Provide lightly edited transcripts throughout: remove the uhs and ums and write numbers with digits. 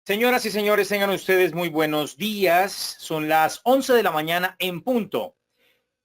Señoras y señores, tengan ustedes muy buenos días. Son las 11 de la mañana en punto.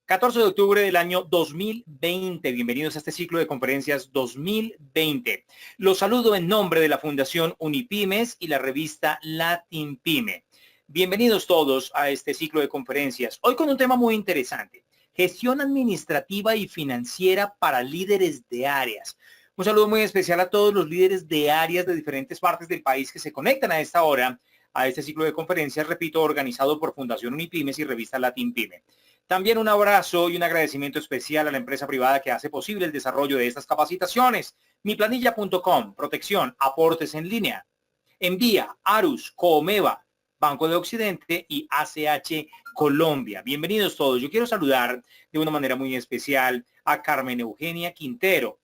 14 de octubre del año 2020. Bienvenidos a este ciclo de conferencias 2020. Los saludo en nombre de la Fundación Unipymes y la revista Latin Pyme. Bienvenidos todos a este ciclo de conferencias. Hoy con un tema muy interesante. Gestión administrativa y financiera para líderes de áreas. Un saludo muy especial a todos los líderes de áreas de diferentes partes del país que se conectan a esta hora a este ciclo de conferencias, repito, organizado por Fundación Unipymes y revista Latin Pyme. También un abrazo y un agradecimiento especial a la empresa privada que hace posible el desarrollo de estas capacitaciones. Miplanilla.com, protección, aportes en línea. Envía, Arus, Coomeva, Banco de Occidente y ACH Colombia. Bienvenidos todos. Yo quiero saludar de una manera muy especial a Carmen Eugenia Quintero.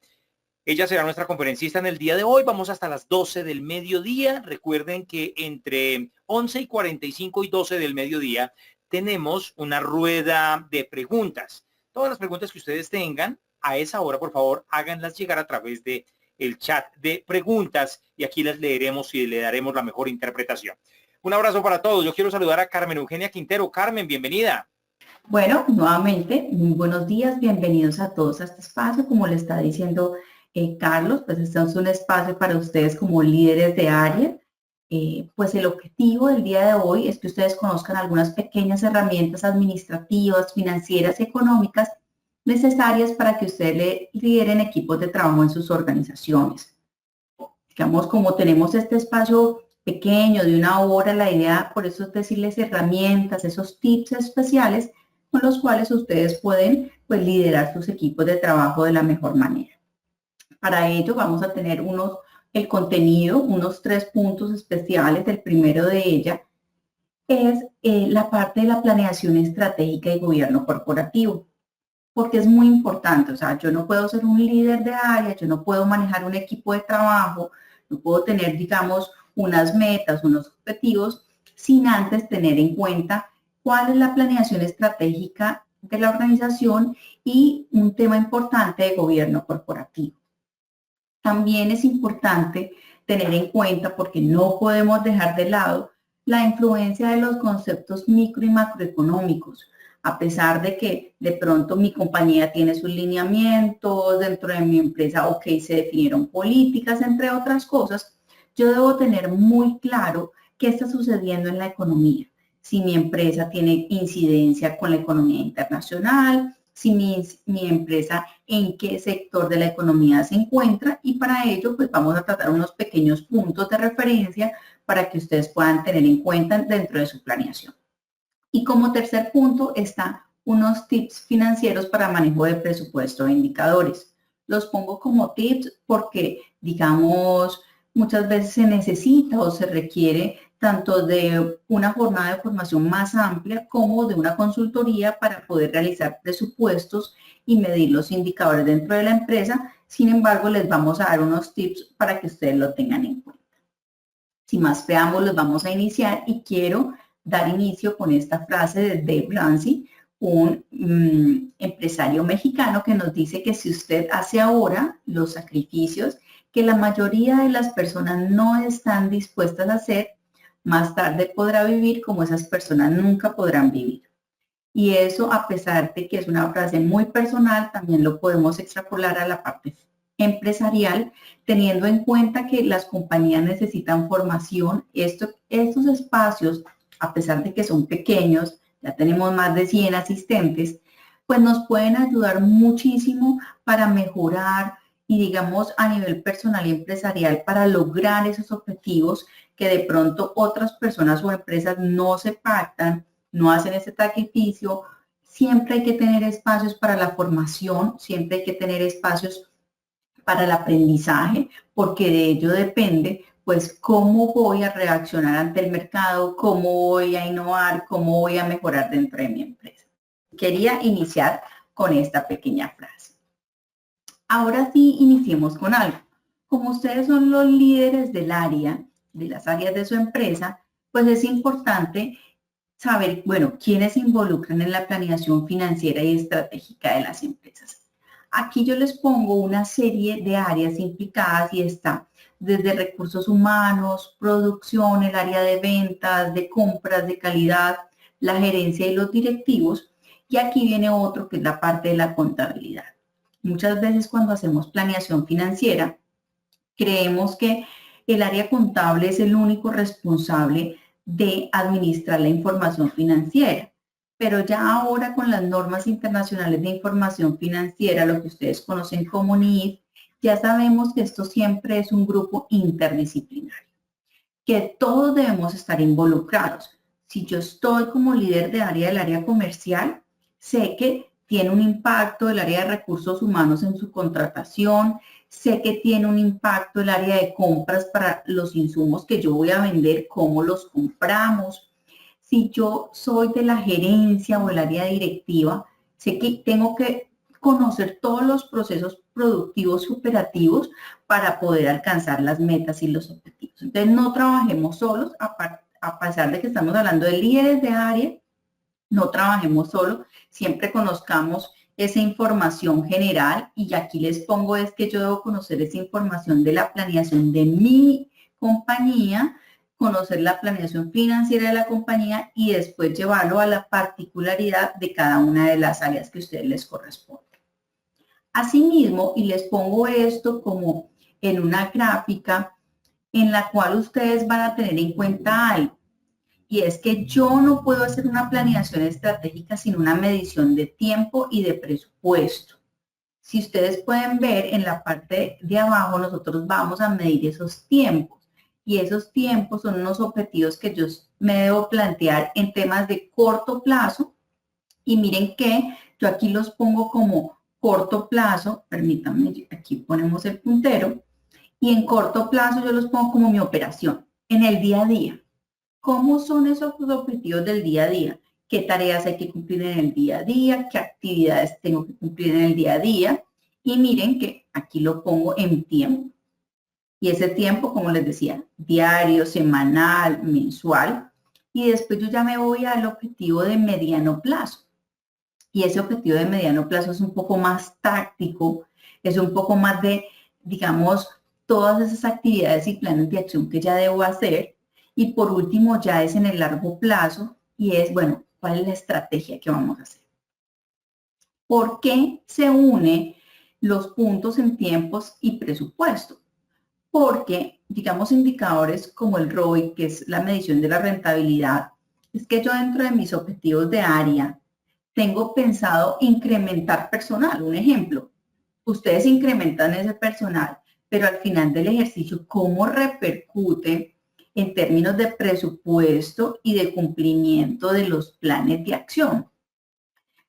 Ella será nuestra conferencista en el día de hoy. Vamos hasta las 12 del mediodía. Recuerden que entre 11:45 y 12 del mediodía tenemos una rueda de preguntas. Todas las preguntas que ustedes tengan a esa hora, por favor, háganlas llegar a través de el chat de preguntas y aquí las leeremos y le daremos la mejor interpretación. Un abrazo para todos. Yo quiero saludar a Carmen Eugenia Quintero. Carmen, bienvenida. Bueno, nuevamente, muy buenos días, bienvenidos a todos a este espacio. Como le está diciendo Carlos, pues este es un espacio para ustedes como líderes de área. Pues el objetivo del día de hoy es que ustedes conozcan algunas pequeñas herramientas administrativas, financieras y económicas necesarias para que ustedes lideren equipos de trabajo en sus organizaciones. Digamos, como tenemos este espacio pequeño de una hora, la idea por eso es decirles herramientas, esos tips especiales con los cuales ustedes pueden pues, liderar sus equipos de trabajo de la mejor manera. Para ello vamos a tener el contenido, unos 3 puntos especiales. El primero de ella es la parte de la planeación estratégica y gobierno corporativo, porque es muy importante. O sea, yo no puedo ser un líder de área, yo no puedo manejar un equipo de trabajo, no puedo tener, digamos, unas metas, unos objetivos, sin antes tener en cuenta cuál es la planeación estratégica de la organización y un tema importante de gobierno corporativo. También es importante tener en cuenta, porque no podemos dejar de lado, la influencia de los conceptos micro y macroeconómicos. A pesar de que de pronto mi compañía tiene sus lineamientos, dentro de mi empresa, ok, se definieron políticas, entre otras cosas, yo debo tener muy claro qué está sucediendo en la economía. Si mi empresa tiene incidencia con la economía internacional, si mi empresa en qué sector de la economía se encuentra, y para ello pues vamos a tratar unos pequeños puntos de referencia para que ustedes puedan tener en cuenta dentro de su planeación. Y como tercer punto está unos tips financieros para manejo de presupuesto e indicadores. Los pongo como tips porque, digamos, muchas veces se necesita o se requiere tanto de una jornada de formación más amplia como de una consultoría para poder realizar presupuestos y medir los indicadores dentro de la empresa. Sin embargo, les vamos a dar unos tips para que ustedes lo tengan en cuenta. Sin más preámbulos, vamos a iniciar y quiero dar inicio con esta frase de Dave Ramsey, un empresario mexicano que nos dice que si usted hace ahora los sacrificios que la mayoría de las personas no están dispuestas a hacer, más tarde podrá vivir como esas personas nunca podrán vivir. Y eso, a pesar de que es una frase muy personal, también lo podemos extrapolar a la parte empresarial, teniendo en cuenta que las compañías necesitan formación. Estos espacios, a pesar de que son pequeños, ya tenemos más de 100 asistentes, pues nos pueden ayudar muchísimo para mejorar y, digamos, a nivel personal y empresarial, para lograr esos objetivos que de pronto otras personas o empresas no se pactan, no hacen ese sacrificio. Siempre hay que tener espacios para la formación, siempre hay que tener espacios para el aprendizaje, porque de ello depende, pues, cómo voy a reaccionar ante el mercado, cómo voy a innovar, cómo voy a mejorar dentro de mi empresa. Quería iniciar con esta pequeña frase. Ahora sí, iniciemos con algo. Como ustedes son los líderes del área, de las áreas de su empresa, pues es importante saber, bueno, quiénes se involucran en la planeación financiera y estratégica de las empresas. Aquí yo les pongo una serie de áreas implicadas y está desde recursos humanos, producción, el área de ventas, de compras, de calidad, la gerencia y los directivos. Y aquí viene otro que es la parte de la contabilidad. Muchas veces cuando hacemos planeación financiera, creemos que el área contable es el único responsable de administrar la información financiera. Pero ya ahora con las normas internacionales de información financiera, lo que ustedes conocen como NIF, ya sabemos que esto siempre es un grupo interdisciplinario, que todos debemos estar involucrados. Si yo estoy como líder de área del área comercial, sé que tiene un impacto el área de recursos humanos en su contratación, sé que tiene un impacto el área de compras para los insumos que yo voy a vender, cómo los compramos. Si yo soy de la gerencia o el área directiva, sé que tengo que conocer todos los procesos productivos y operativos para poder alcanzar las metas y los objetivos. Entonces, no trabajemos solos, a pesar de que estamos hablando de líderes de área, no trabajemos solos, siempre conozcamos esa información general y aquí les pongo es que yo debo conocer esa información de la planeación de mi compañía, conocer la planeación financiera de la compañía y después llevarlo a la particularidad de cada una de las áreas que a ustedes les corresponde. Asimismo, y les pongo esto como en una gráfica en la cual ustedes van a tener en cuenta algo. Y es que yo no puedo hacer una planeación estratégica sin una medición de tiempo y de presupuesto. Si ustedes pueden ver en la parte de abajo, nosotros vamos a medir esos tiempos. Y esos tiempos son unos objetivos que yo me debo plantear en temas de corto plazo. Y miren que yo aquí los pongo como corto plazo. Permítanme, aquí ponemos el puntero. Y en corto plazo yo los pongo como mi operación, en el día a día. ¿Cómo son esos objetivos del día a día? ¿Qué tareas hay que cumplir en el día a día? ¿Qué actividades tengo que cumplir en el día a día? Y miren que aquí lo pongo en tiempo. Y ese tiempo, como les decía, diario, semanal, mensual. Y después yo ya me voy al objetivo de mediano plazo. Y ese objetivo de mediano plazo es un poco más táctico, es un poco más de, digamos, todas esas actividades y planes de acción que ya debo hacer. Y por último, ya es en el largo plazo y es, bueno, ¿cuál es la estrategia que vamos a hacer? ¿Por qué se unen los puntos en tiempos y presupuesto? Porque, digamos, indicadores como el ROI, que es la medición de la rentabilidad, es que yo dentro de mis objetivos de área tengo pensado incrementar personal. Un ejemplo, ustedes incrementan ese personal, pero al final del ejercicio, ¿cómo repercute en términos de presupuesto y de cumplimiento de los planes de acción?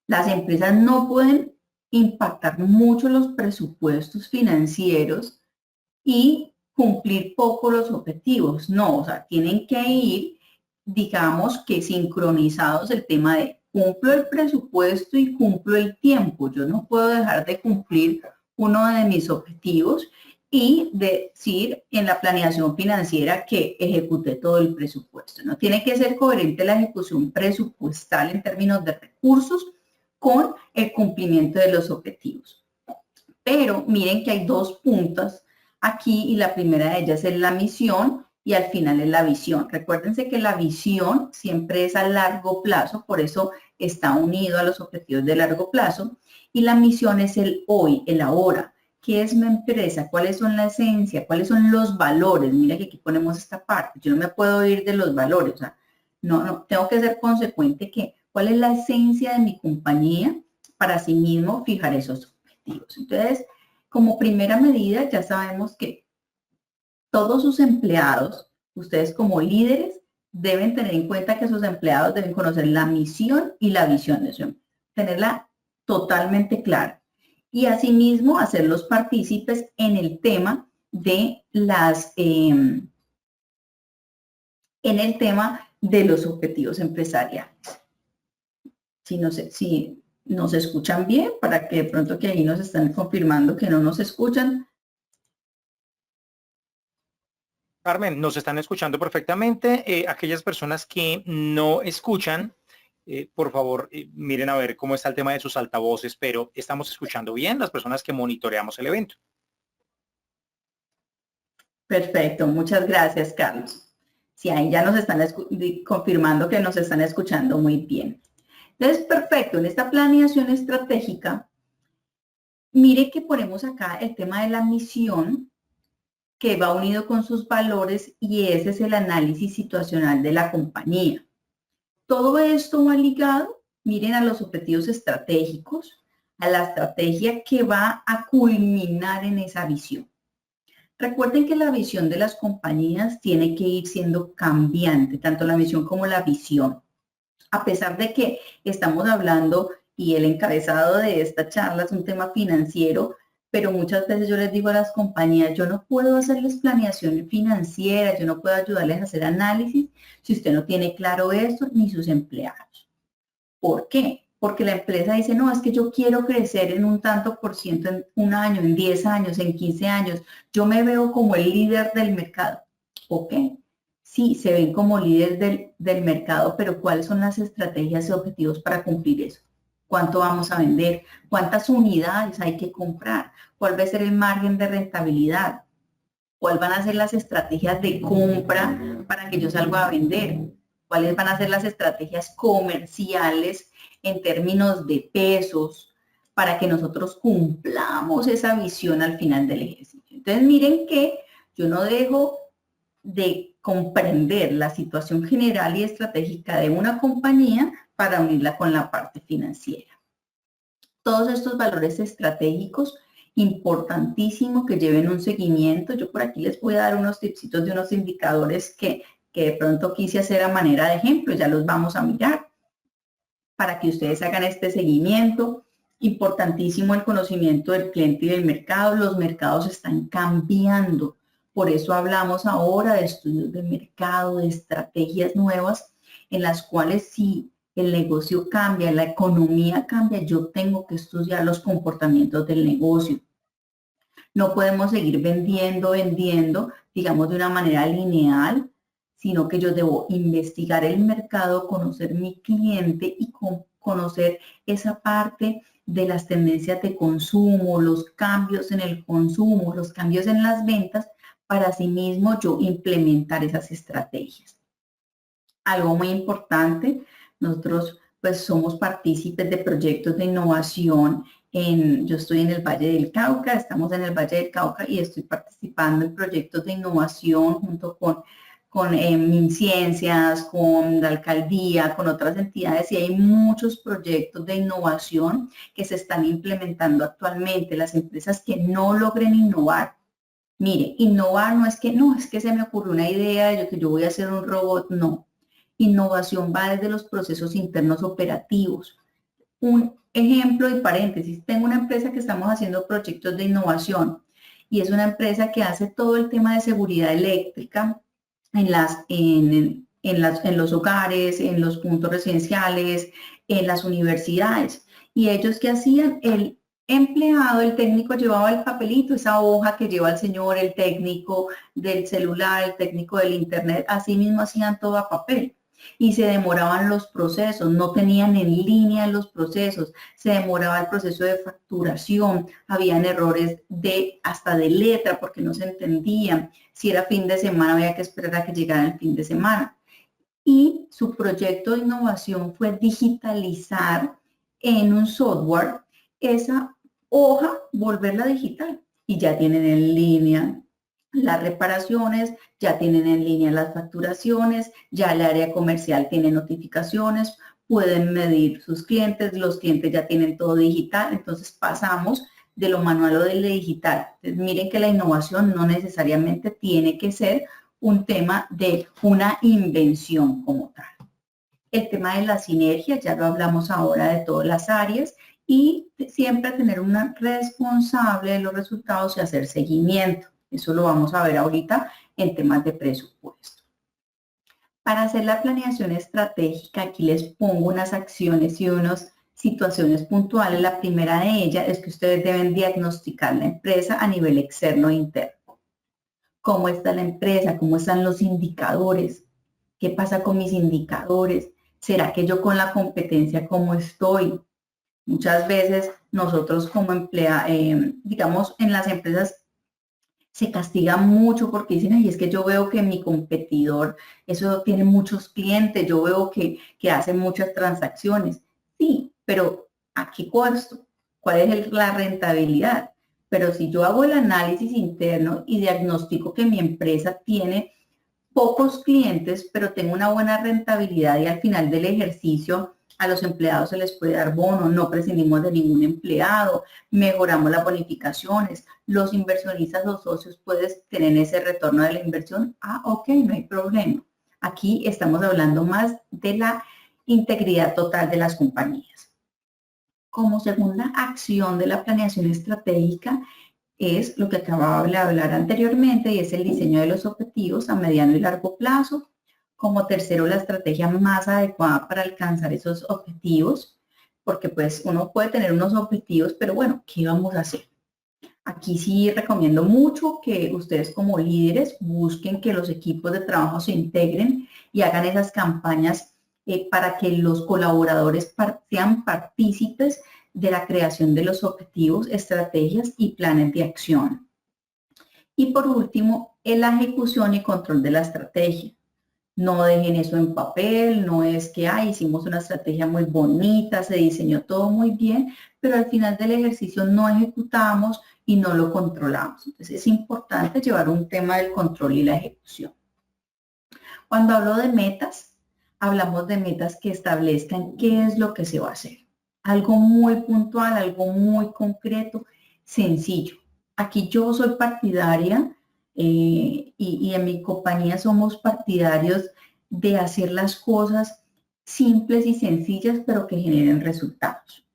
Las empresas no pueden impactar mucho los presupuestos financieros y cumplir poco los objetivos. No, o sea, tienen que ir, digamos que sincronizados el tema de cumplo el presupuesto y cumplo el tiempo. Yo no puedo dejar de cumplir uno de mis objetivos y decir en la planeación financiera que ejecute todo el presupuesto. No tiene que ser coherente la ejecución presupuestal en términos de recursos con el cumplimiento de los objetivos. Pero miren que hay dos puntas aquí y la primera de ellas es la misión y al final es la visión. Recuérdense que la visión siempre es a largo plazo, por eso está unido a los objetivos de largo plazo y la misión es el hoy, el ahora. ¿Qué es mi empresa? ¿Cuáles son la esencia? ¿Cuáles son los valores? Mira que aquí ponemos esta parte. Yo no me puedo ir de los valores. O sea, no, tengo que ser consecuente que cuál es la esencia de mi compañía para sí mismo fijar esos objetivos. Entonces, como primera medida, ya sabemos que todos sus empleados, ustedes como líderes, deben tener en cuenta que sus empleados deben conocer la misión y la visión de su empresa, tenerla totalmente clara. Y asimismo, hacerlos partícipes en el tema de en el tema de los objetivos empresariales. Si no sé, si nos escuchan bien, para que de pronto que ahí nos están confirmando que no nos escuchan. Carmen, nos están escuchando perfectamente. Aquellas personas que no escuchan, por favor, miren a ver cómo está el tema de sus altavoces, pero estamos escuchando bien las personas que monitoreamos el evento. Perfecto, muchas gracias, Carlos. Sí, ahí ya nos están confirmando que nos están escuchando muy bien. Entonces, perfecto, en esta planeación estratégica, mire que ponemos acá el tema de la misión, que va unido con sus valores, y ese es el análisis situacional de la compañía. Todo esto va ligado, miren, a los objetivos estratégicos, a la estrategia que va a culminar en esa visión. Recuerden que la visión de las compañías tiene que ir siendo cambiante, tanto la misión como la visión. A pesar de que estamos hablando y el encabezado de esta charla es un tema financiero, pero muchas veces yo les digo a las compañías, yo no puedo hacerles planeación financiera, yo no puedo ayudarles a hacer análisis si usted no tiene claro esto ni sus empleados. ¿Por qué? Porque la empresa dice, no, es que yo quiero crecer en un tanto por ciento en un año, en 10 años, en 15 años. Yo me veo como el líder del mercado. ¿Ok? Sí, se ven como líder del mercado, pero ¿cuáles son las estrategias y objetivos para cumplir eso? ¿Cuánto vamos a vender? ¿Cuántas unidades hay que comprar? ¿Cuál va a ser el margen de rentabilidad? ¿Cuáles van a ser las estrategias de compra para que yo salga a vender? ¿Cuáles van a ser las estrategias comerciales en términos de pesos para que nosotros cumplamos esa visión al final del ejercicio? Entonces, miren que yo no dejo de comprender la situación general y estratégica de una compañía para unirla con la parte financiera. Todos estos valores estratégicos, importantísimo que lleven un seguimiento. Yo por aquí les voy a dar unos tipsitos de unos indicadores que de pronto quise hacer a manera de ejemplo, ya los vamos a mirar para que ustedes hagan este seguimiento. Importantísimo el conocimiento del cliente y del mercado. Los mercados están cambiando. Por eso hablamos ahora de estudios de mercado, de estrategias nuevas en las cuales si el negocio cambia, la economía cambia, yo tengo que estudiar los comportamientos del negocio. No podemos seguir vendiendo, digamos, de una manera lineal, sino que yo debo investigar el mercado, conocer mi cliente y conocer esa parte de las tendencias de consumo, los cambios en el consumo, los cambios en las ventas, para asimismo yo implementar esas estrategias. Algo muy importante, nosotros pues somos partícipes de proyectos de innovación. Yo estoy en el Valle del Cauca, estamos en el Valle del Cauca y estoy participando en proyectos de innovación junto con MinCiencias, con la alcaldía, con otras entidades, y hay muchos proyectos de innovación que se están implementando actualmente. Las empresas que no logren innovar, mire, innovar no es que se me ocurrió una idea, que yo voy a hacer un robot, no. Innovación va desde los procesos internos operativos. Un ejemplo y paréntesis, tengo una empresa que estamos haciendo proyectos de innovación y es una empresa que hace todo el tema de seguridad eléctrica en los hogares, en los puntos residenciales, en las universidades. Y ellos, ¿qué hacían? El empleado, el técnico, llevaba el papelito, esa hoja que lleva el señor, el técnico del celular, el técnico del internet, así mismo hacían todo a papel. Y se demoraban los procesos, no tenían en línea los procesos, se demoraba el proceso de facturación, habían errores hasta de letra porque no se entendían. Si era fin de semana, había que esperar a que llegara el fin de semana. Y su proyecto de innovación fue digitalizar en un software esa hoja, volverla digital. Y ya tienen en línea las reparaciones, ya tienen en línea las facturaciones, ya el área comercial tiene notificaciones, pueden medir sus clientes, los clientes ya tienen todo digital, entonces pasamos de lo manual o de lo digital. Entonces, miren que la innovación no necesariamente tiene que ser un tema de una invención como tal. El tema de la sinergia, ya lo hablamos ahora de todas las áreas, y siempre tener una responsable de los resultados y hacer seguimiento. Eso lo vamos a ver ahorita en temas de presupuesto. Para hacer la planeación estratégica, aquí les pongo unas acciones y unas situaciones puntuales. La primera de ellas es que ustedes deben diagnosticar la empresa a nivel externo e interno. ¿Cómo está la empresa? ¿Cómo están los indicadores? ¿Qué pasa con mis indicadores? ¿Será que yo con la competencia cómo estoy? Muchas veces nosotros como digamos en las empresas se castiga mucho porque dicen, ay, es que yo veo que mi competidor, eso tiene muchos clientes, yo veo que hace muchas transacciones. Sí, pero ¿a qué costo? ¿Cuál es la rentabilidad? Pero si yo hago el análisis interno y diagnostico que mi empresa tiene pocos clientes, pero tengo una buena rentabilidad y al final del ejercicio a los empleados se les puede dar bono, no prescindimos de ningún empleado, mejoramos las bonificaciones, los inversionistas, los socios pueden tener ese retorno de la inversión, ok, no hay problema. Aquí estamos hablando más de la integridad total de las compañías. Como segunda acción de la planeación estratégica, es lo que acababa de hablar anteriormente y es el diseño de los objetivos a mediano y largo plazo. Como tercero, la estrategia más adecuada para alcanzar esos objetivos, porque pues uno puede tener unos objetivos, pero bueno, ¿qué vamos a hacer? Aquí sí recomiendo mucho que ustedes como líderes busquen que los equipos de trabajo se integren y hagan esas campañas para que los colaboradores sean partícipes de la creación de los objetivos, estrategias y planes de acción. Y por último, en la ejecución y control de la estrategia. No dejen eso en papel, no es que hicimos una estrategia muy bonita, se diseñó todo muy bien, pero al final del ejercicio no ejecutamos y no lo controlamos. Entonces es importante llevar un tema del control y la ejecución. Cuando hablo de metas, hablamos de metas que establezcan qué es lo que se va a hacer. Algo muy puntual, algo muy concreto, sencillo. Aquí yo soy partidaria y en mi compañía somos partidarios de hacer las cosas simples y sencillas, pero que generen resultados.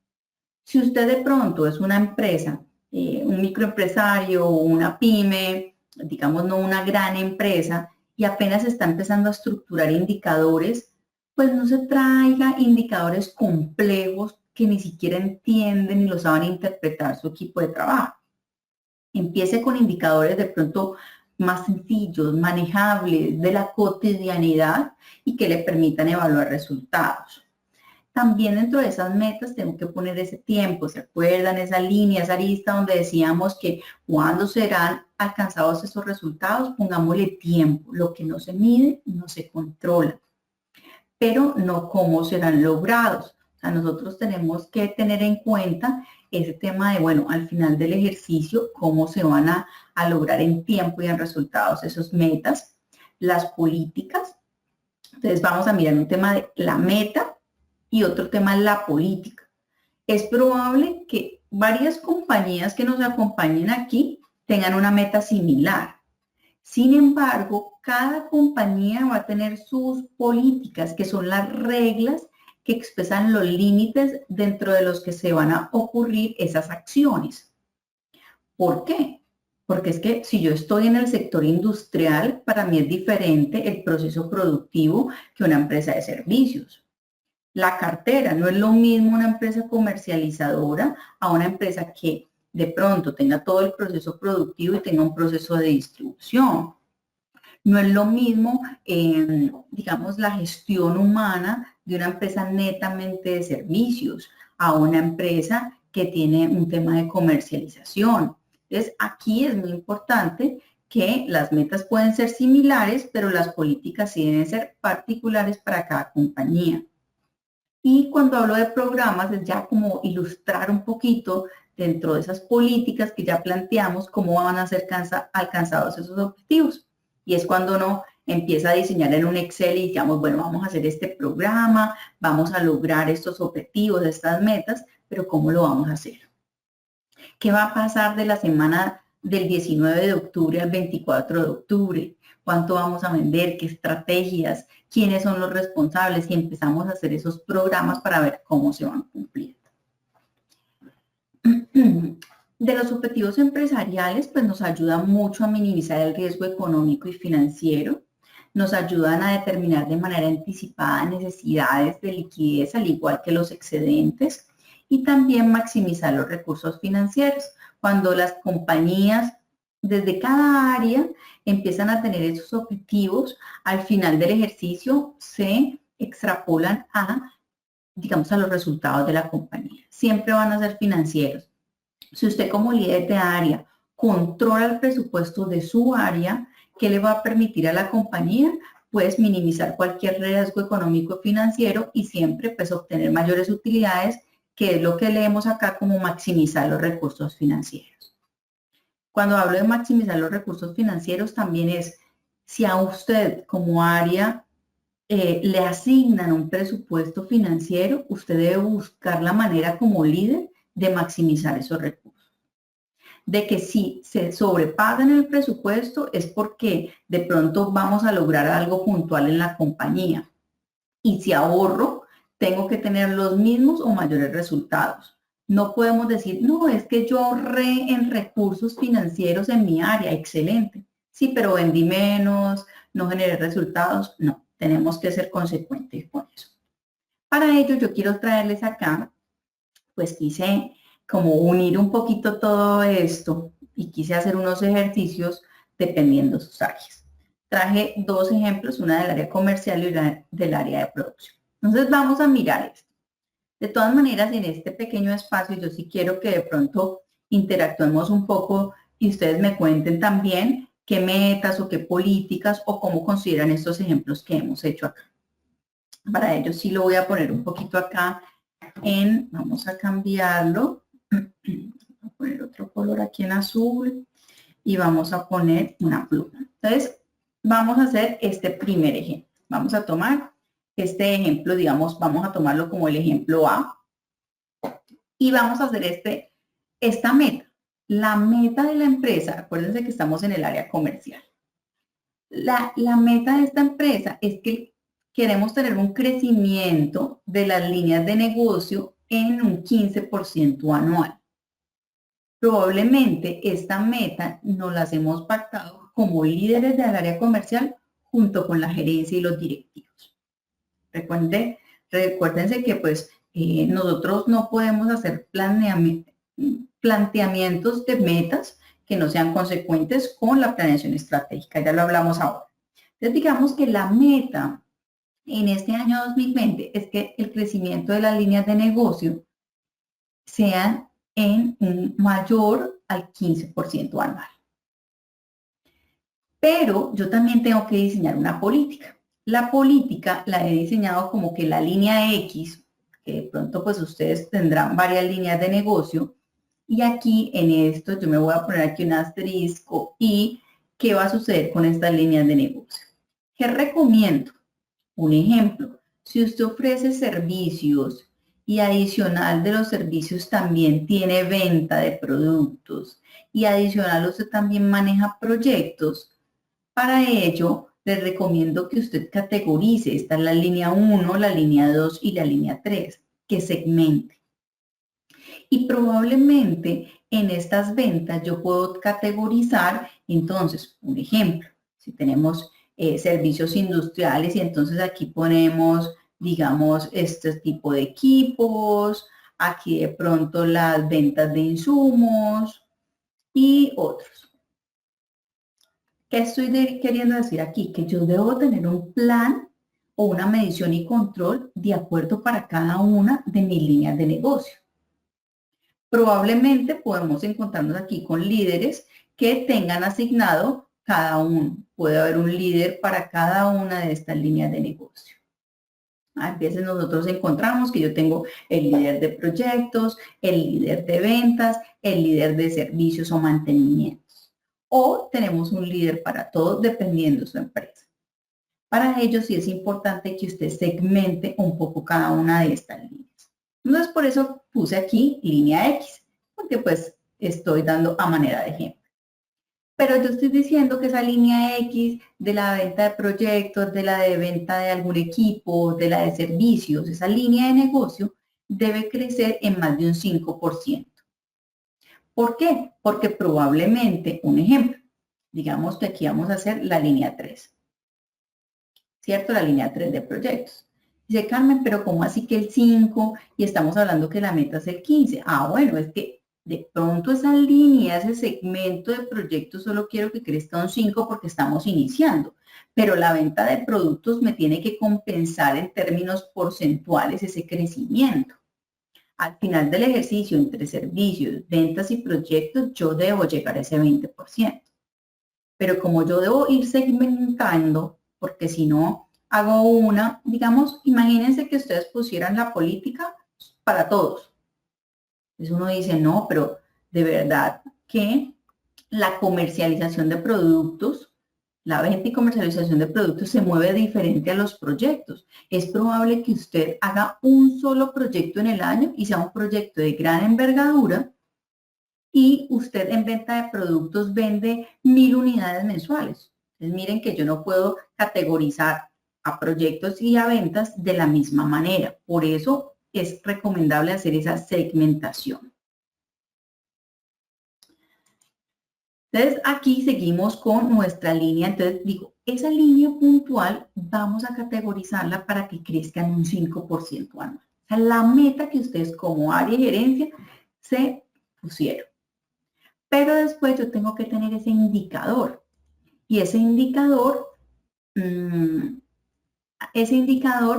Si usted de pronto es una empresa, un microempresario o una pyme, digamos no una gran empresa, y apenas está empezando a estructurar indicadores, pues no se traiga indicadores complejos que ni siquiera entienden ni lo saben interpretar su equipo de trabajo. Empiece con indicadores de pronto más sencillos, manejables, de la cotidianidad y que le permitan evaluar resultados. También dentro de esas metas tengo que poner ese tiempo, ¿se acuerdan? Esa línea, esa lista donde decíamos que cuándo serán alcanzados esos resultados, pongámosle tiempo. Lo que no se mide no se controla, pero no cómo serán logrados. O sea, nosotros tenemos que tener en cuenta ese tema de, bueno, al final del ejercicio, cómo se van a lograr en tiempo y en resultados esas metas, las políticas. Entonces vamos a mirar un tema de la meta y otro tema es la política. Es probable que varias compañías que nos acompañen aquí tengan una meta similar. Sin embargo, cada compañía va a tener sus políticas, que son las reglas que expresan los límites dentro de los que se van a ocurrir esas acciones. ¿Por qué? Porque es que si yo estoy en el sector industrial, para mí es diferente el proceso productivo que una empresa de servicios. La cartera, no es lo mismo una empresa comercializadora a una empresa que de pronto tenga todo el proceso productivo y tenga un proceso de distribución. No es lo mismo, digamos, la gestión humana de una empresa netamente de servicios a una empresa que tiene un tema de comercialización. Entonces, aquí es muy importante que las metas pueden ser similares, pero las políticas sí deben ser particulares para cada compañía. Y cuando hablo de programas es ya como ilustrar un poquito dentro de esas políticas que ya planteamos cómo van a ser alcanzados esos objetivos. Y es cuando uno empieza a diseñar en un Excel y digamos, bueno, vamos a hacer este programa, vamos a lograr estos objetivos, estas metas, pero ¿cómo lo vamos a hacer? ¿Qué va a pasar de la semana del 19 de octubre al 24 de octubre? ¿Cuánto vamos a vender? ¿Qué estrategias? ¿Quiénes son los responsables? Y empezamos a hacer esos programas para ver cómo se van cumpliendo. De los objetivos empresariales, pues nos ayuda mucho a minimizar el riesgo económico y financiero. Nos ayudan a determinar de manera anticipada necesidades de liquidez, al igual que los excedentes, y también maximizar los recursos financieros. Cuando las compañías desde cada área empiezan a tener esos objetivos, al final del ejercicio se extrapolan digamos, a los resultados de la compañía. Siempre van a ser financieros. Si usted como líder de área controla el presupuesto de su área, que le va a permitir a la compañía pues minimizar cualquier riesgo económico y financiero y siempre pues obtener mayores utilidades, que es lo que leemos acá como maximizar los recursos financieros. Cuando hablo de maximizar los recursos financieros también es si a usted como área le asignan un presupuesto financiero, usted debe buscar la manera como líder de maximizar esos recursos. De que si se sobrepagan el presupuesto es porque de pronto vamos a lograr algo puntual en la compañía. Y si ahorro, tengo que tener los mismos o mayores resultados. No podemos decir, no, es que yo ahorré en recursos financieros en mi área, excelente. Sí, pero vendí menos, no generé resultados. No, tenemos que ser consecuentes con eso. Para ello, yo quiero traerles acá, pues quise como unir un poquito todo esto y quise hacer unos ejercicios dependiendo sus áreas. Traje dos ejemplos, una del área comercial y una del área de producción. Entonces vamos a mirar esto. De todas maneras, en este pequeño espacio yo sí quiero que de pronto interactuemos un poco y ustedes me cuenten también qué metas o qué políticas o cómo consideran estos ejemplos que hemos hecho acá. Para ello sí lo voy a poner un poquito acá vamos a cambiarlo, voy a poner otro color aquí en azul y vamos a poner una pluma. Entonces, vamos a hacer este primer ejemplo. Vamos a tomar este ejemplo, digamos, vamos a tomarlo como el ejemplo A y vamos a hacer esta meta. La meta de la empresa, acuérdense que estamos en el área comercial. La meta de esta empresa es que queremos tener un crecimiento de las líneas de negocio en un 15% anual. Probablemente esta meta nos las hemos pactado como líderes del área comercial junto con la gerencia y los directivos. Recuérdense que pues nosotros no podemos hacer planteamientos de metas que no sean consecuentes con la planeación estratégica. Ya lo hablamos ahora. Entonces digamos que la meta en este año 2020 es que el crecimiento de las líneas de negocio sean en un mayor al 15% anual. Pero yo también tengo que diseñar una política. La política la he diseñado como que la línea X, que de pronto pues ustedes tendrán varias líneas de negocio, y aquí en esto yo me voy a poner aquí un asterisco y ¿qué va a suceder con estas líneas de negocio? ¿Qué recomiendo? Un ejemplo, si usted ofrece servicios y adicional de los servicios también tiene venta de productos y adicional usted también maneja proyectos, para ello les recomiendo que usted categorice, esta es la línea 1, la línea 2 y la línea 3, que segmente. Y probablemente en estas ventas yo puedo categorizar, entonces, un ejemplo, si tenemos servicios industriales y entonces aquí ponemos, digamos, este tipo de equipos, aquí de pronto las ventas de insumos y otros. ¿Qué estoy queriendo decir aquí? Que yo debo tener un plan o una medición y control de acuerdo para cada una de mis líneas de negocio. Probablemente podemos encontrarnos aquí con líderes que tengan asignado cada uno. Puede haber un líder para cada una de estas líneas de negocio. A veces nosotros encontramos que yo tengo el líder de proyectos, el líder de ventas, el líder de servicios o mantenimientos. O tenemos un líder para todo dependiendo de su empresa. Para ello sí es importante que usted segmente un poco cada una de estas líneas. Entonces, por eso puse aquí línea X, porque pues estoy dando a manera de ejemplo. Pero yo estoy diciendo que esa línea X de la venta de proyectos, de la de venta de algún equipo, de la de servicios, esa línea de negocio debe crecer en más de un 5%. ¿Por qué? Porque probablemente, un ejemplo, digamos que aquí vamos a hacer la línea 3, ¿cierto? La línea 3 de proyectos. Dice Carmen, pero ¿cómo así que el 5 y estamos hablando que la meta es el 15? Bueno, es que de pronto esa línea, ese segmento de proyectos solo quiero que crezca un 5 porque estamos iniciando, pero la venta de productos me tiene que compensar en términos porcentuales ese crecimiento. al final del ejercicio, entre servicios, ventas y proyectos, yo debo llegar a ese 20%. Pero como yo debo ir segmentando, porque si no hago una, digamos, imagínense que ustedes pusieran la política para todos. Entonces uno dice, no, pero de verdad que la comercialización de productos, la venta y comercialización de productos se mueve diferente a los proyectos. Es probable que usted haga un solo proyecto en el año y sea un proyecto de gran envergadura y usted en venta de productos vende 1000 unidades mensuales. Entonces miren que yo no puedo categorizar a proyectos y a ventas de la misma manera. Por eso es recomendable hacer esa segmentación. Entonces, aquí seguimos con nuestra línea. Entonces, digo, esa línea puntual vamos a categorizarla para que crezca en un 5% anual. O sea, la meta que ustedes como área de gerencia se pusieron. Pero después yo tengo que tener ese indicador. Y ese indicador,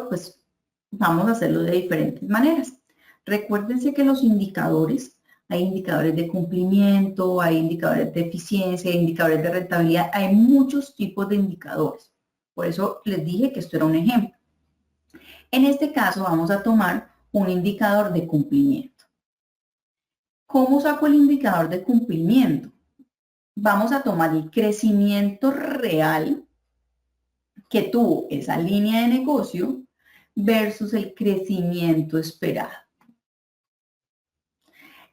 pues, vamos a hacerlo de diferentes maneras. Recuérdense que los indicadores, hay indicadores de cumplimiento, hay indicadores de eficiencia, hay indicadores de rentabilidad, hay muchos tipos de indicadores. Por eso les dije que esto era un ejemplo. En este caso vamos a tomar un indicador de cumplimiento. ¿Cómo saco el indicador de cumplimiento? Vamos a tomar el crecimiento real que tuvo esa línea de negocio versus el crecimiento esperado.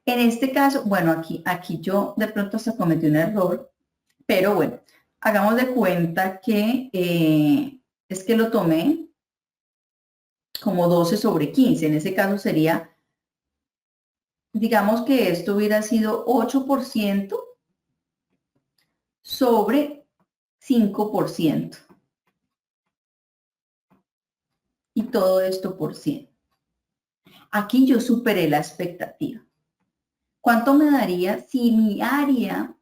En este caso, bueno, aquí yo de pronto se cometió un error, pero bueno, hagamos de cuenta que es que lo tomé como 12/15. En ese caso sería, digamos que esto hubiera sido 8% sobre 5%. Y todo esto por 100. Aquí yo superé la expectativa. ¿Cuánto me daría si mi área,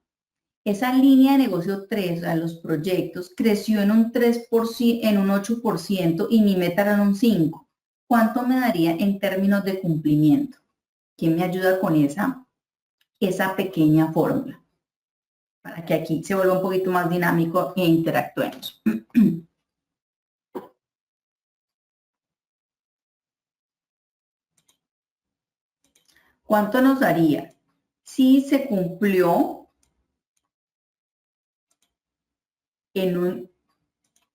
esa línea de negocio 3, o sea, los proyectos, creció en un 3%, en un 8% y mi meta era un 5%? ¿Cuánto me daría en términos de cumplimiento? ¿Quién me ayuda con esa pequeña fórmula? Para que aquí se vuelva un poquito más dinámico e interactuemos. ¿Cuánto nos daría si se cumplió en un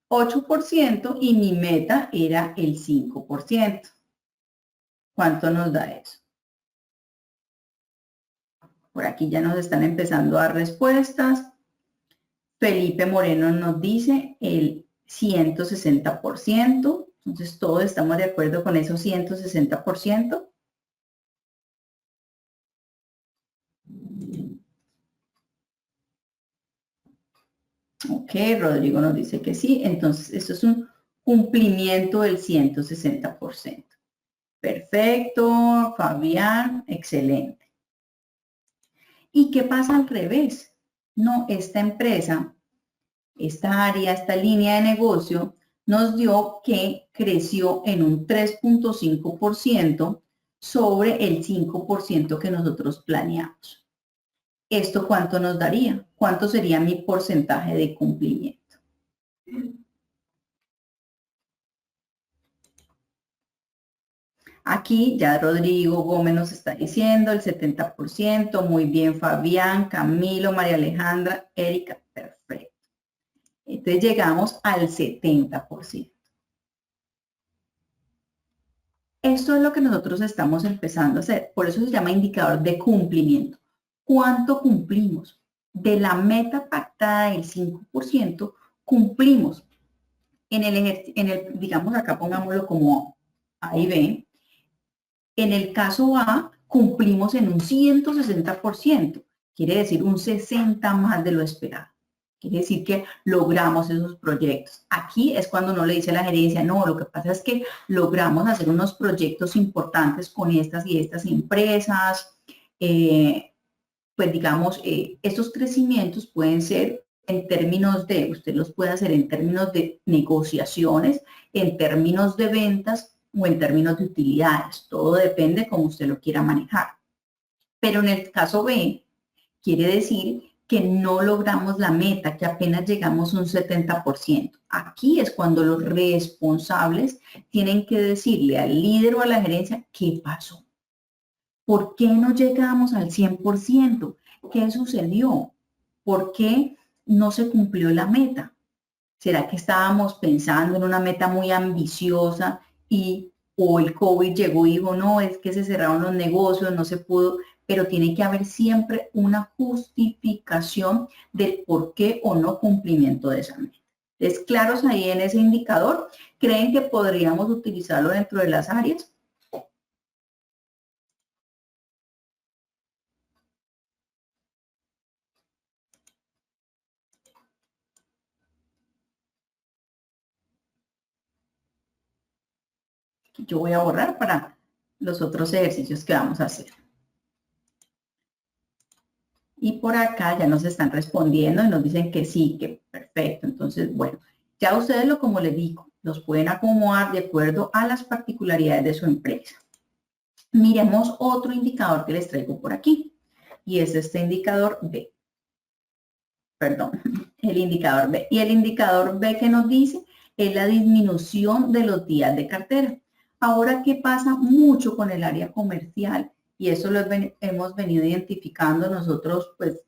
8% y mi meta era el 5%? ¿Cuánto nos da eso? Por aquí ya nos están empezando a dar respuestas. Felipe Moreno nos dice el 160%. Entonces, todos estamos de acuerdo con esos 160%. Ok, Rodrigo nos dice que sí. Entonces, esto es un cumplimiento del 160%. Perfecto, Fabián, excelente. ¿Y qué pasa al revés? No, esta empresa, esta área, esta línea de negocio nos dio que creció en un 3.5% sobre el 5% que nosotros planeamos. ¿Esto cuánto nos daría? ¿Cuánto sería mi porcentaje de cumplimiento? Aquí ya Rodrigo Gómez nos está diciendo el 70%. Muy bien, Fabián, Camilo, María Alejandra, Erika, perfecto. Entonces llegamos al 70%. Esto es lo que nosotros estamos empezando a hacer. Por eso se llama indicador de cumplimiento. ¿Cuánto cumplimos? De la meta pactada del 5%, cumplimos. Digamos acá pongámoslo como A y B. En el caso A, cumplimos en un 160%. Quiere decir un 60 más de lo esperado. Quiere decir que logramos esos proyectos. Aquí es cuando uno le dice a la gerencia, no, lo que pasa es que logramos hacer unos proyectos importantes con estas y estas empresas. Pues digamos, estos crecimientos pueden ser en términos de, usted los puede hacer en términos de negociaciones, en términos de ventas o en términos de utilidades. Todo depende cómo usted lo quiera manejar. Pero en el caso B, quiere decir que no logramos la meta, que apenas llegamos a un 70%. Aquí es cuando los responsables tienen que decirle al líder o a la gerencia qué pasó. ¿Por qué no llegamos al 100%? ¿Qué sucedió? ¿Por qué no se cumplió la meta? ¿Será que estábamos pensando en una meta muy ambiciosa o el COVID llegó y dijo, no, es que se cerraron los negocios, no se pudo, pero tiene que haber siempre una justificación del por qué o no cumplimiento de esa meta? ¿Es claros ahí en ese indicador? ¿Creen que podríamos utilizarlo dentro de las áreas? Yo voy a borrar para los otros ejercicios que vamos a hacer. Y por acá ya nos están respondiendo y nos dicen que sí, que perfecto. Entonces, bueno, ya ustedes como les digo, los pueden acomodar de acuerdo a las particularidades de su empresa. Miremos otro indicador que les traigo por aquí. Y es este indicador B. Perdón, el indicador B. Y el indicador B que nos dice es la disminución de los días de cartera. Ahora, ¿qué pasa mucho con el área comercial? Y eso lo hemos venido identificando nosotros, pues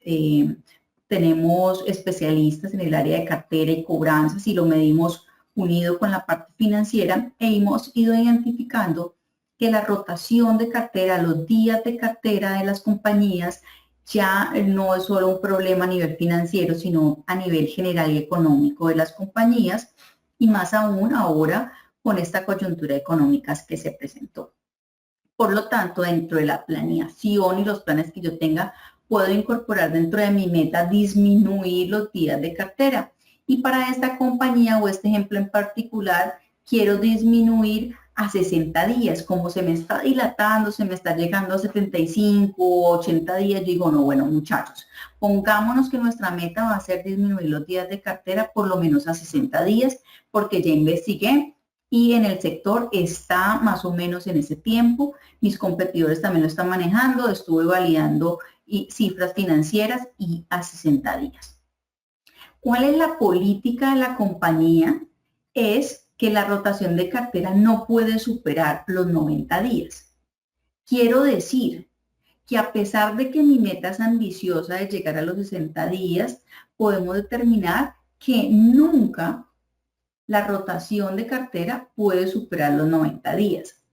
tenemos especialistas en el área de cartera y cobranzas y lo medimos unido con la parte financiera e hemos ido identificando que la rotación de cartera, los días de cartera de las compañías ya no es solo un problema a nivel financiero, sino a nivel general y económico de las compañías y más aún ahora con esta coyuntura económica que se presentó. Por lo tanto, dentro de la planeación y los planes que yo tenga, puedo incorporar dentro de mi meta disminuir los días de cartera. Y para esta compañía o este ejemplo en particular, quiero disminuir a 60 días. Como se me está dilatando, se me está llegando a 75, 80 días, yo digo, no, bueno, muchachos, pongámonos que nuestra meta va a ser disminuir los días de cartera por lo menos a 60 días, porque ya investigué y en el sector está más o menos en ese tiempo. Mis competidores también lo están manejando, estuve validando cifras financieras y a 60 días. ¿Cuál es la política de la compañía? Es que la rotación de cartera no puede superar los 90 días. Quiero decir que a pesar de que mi meta es ambiciosa de llegar a los 60 días, podemos determinar que nunca la rotación de cartera puede superar los 90 días.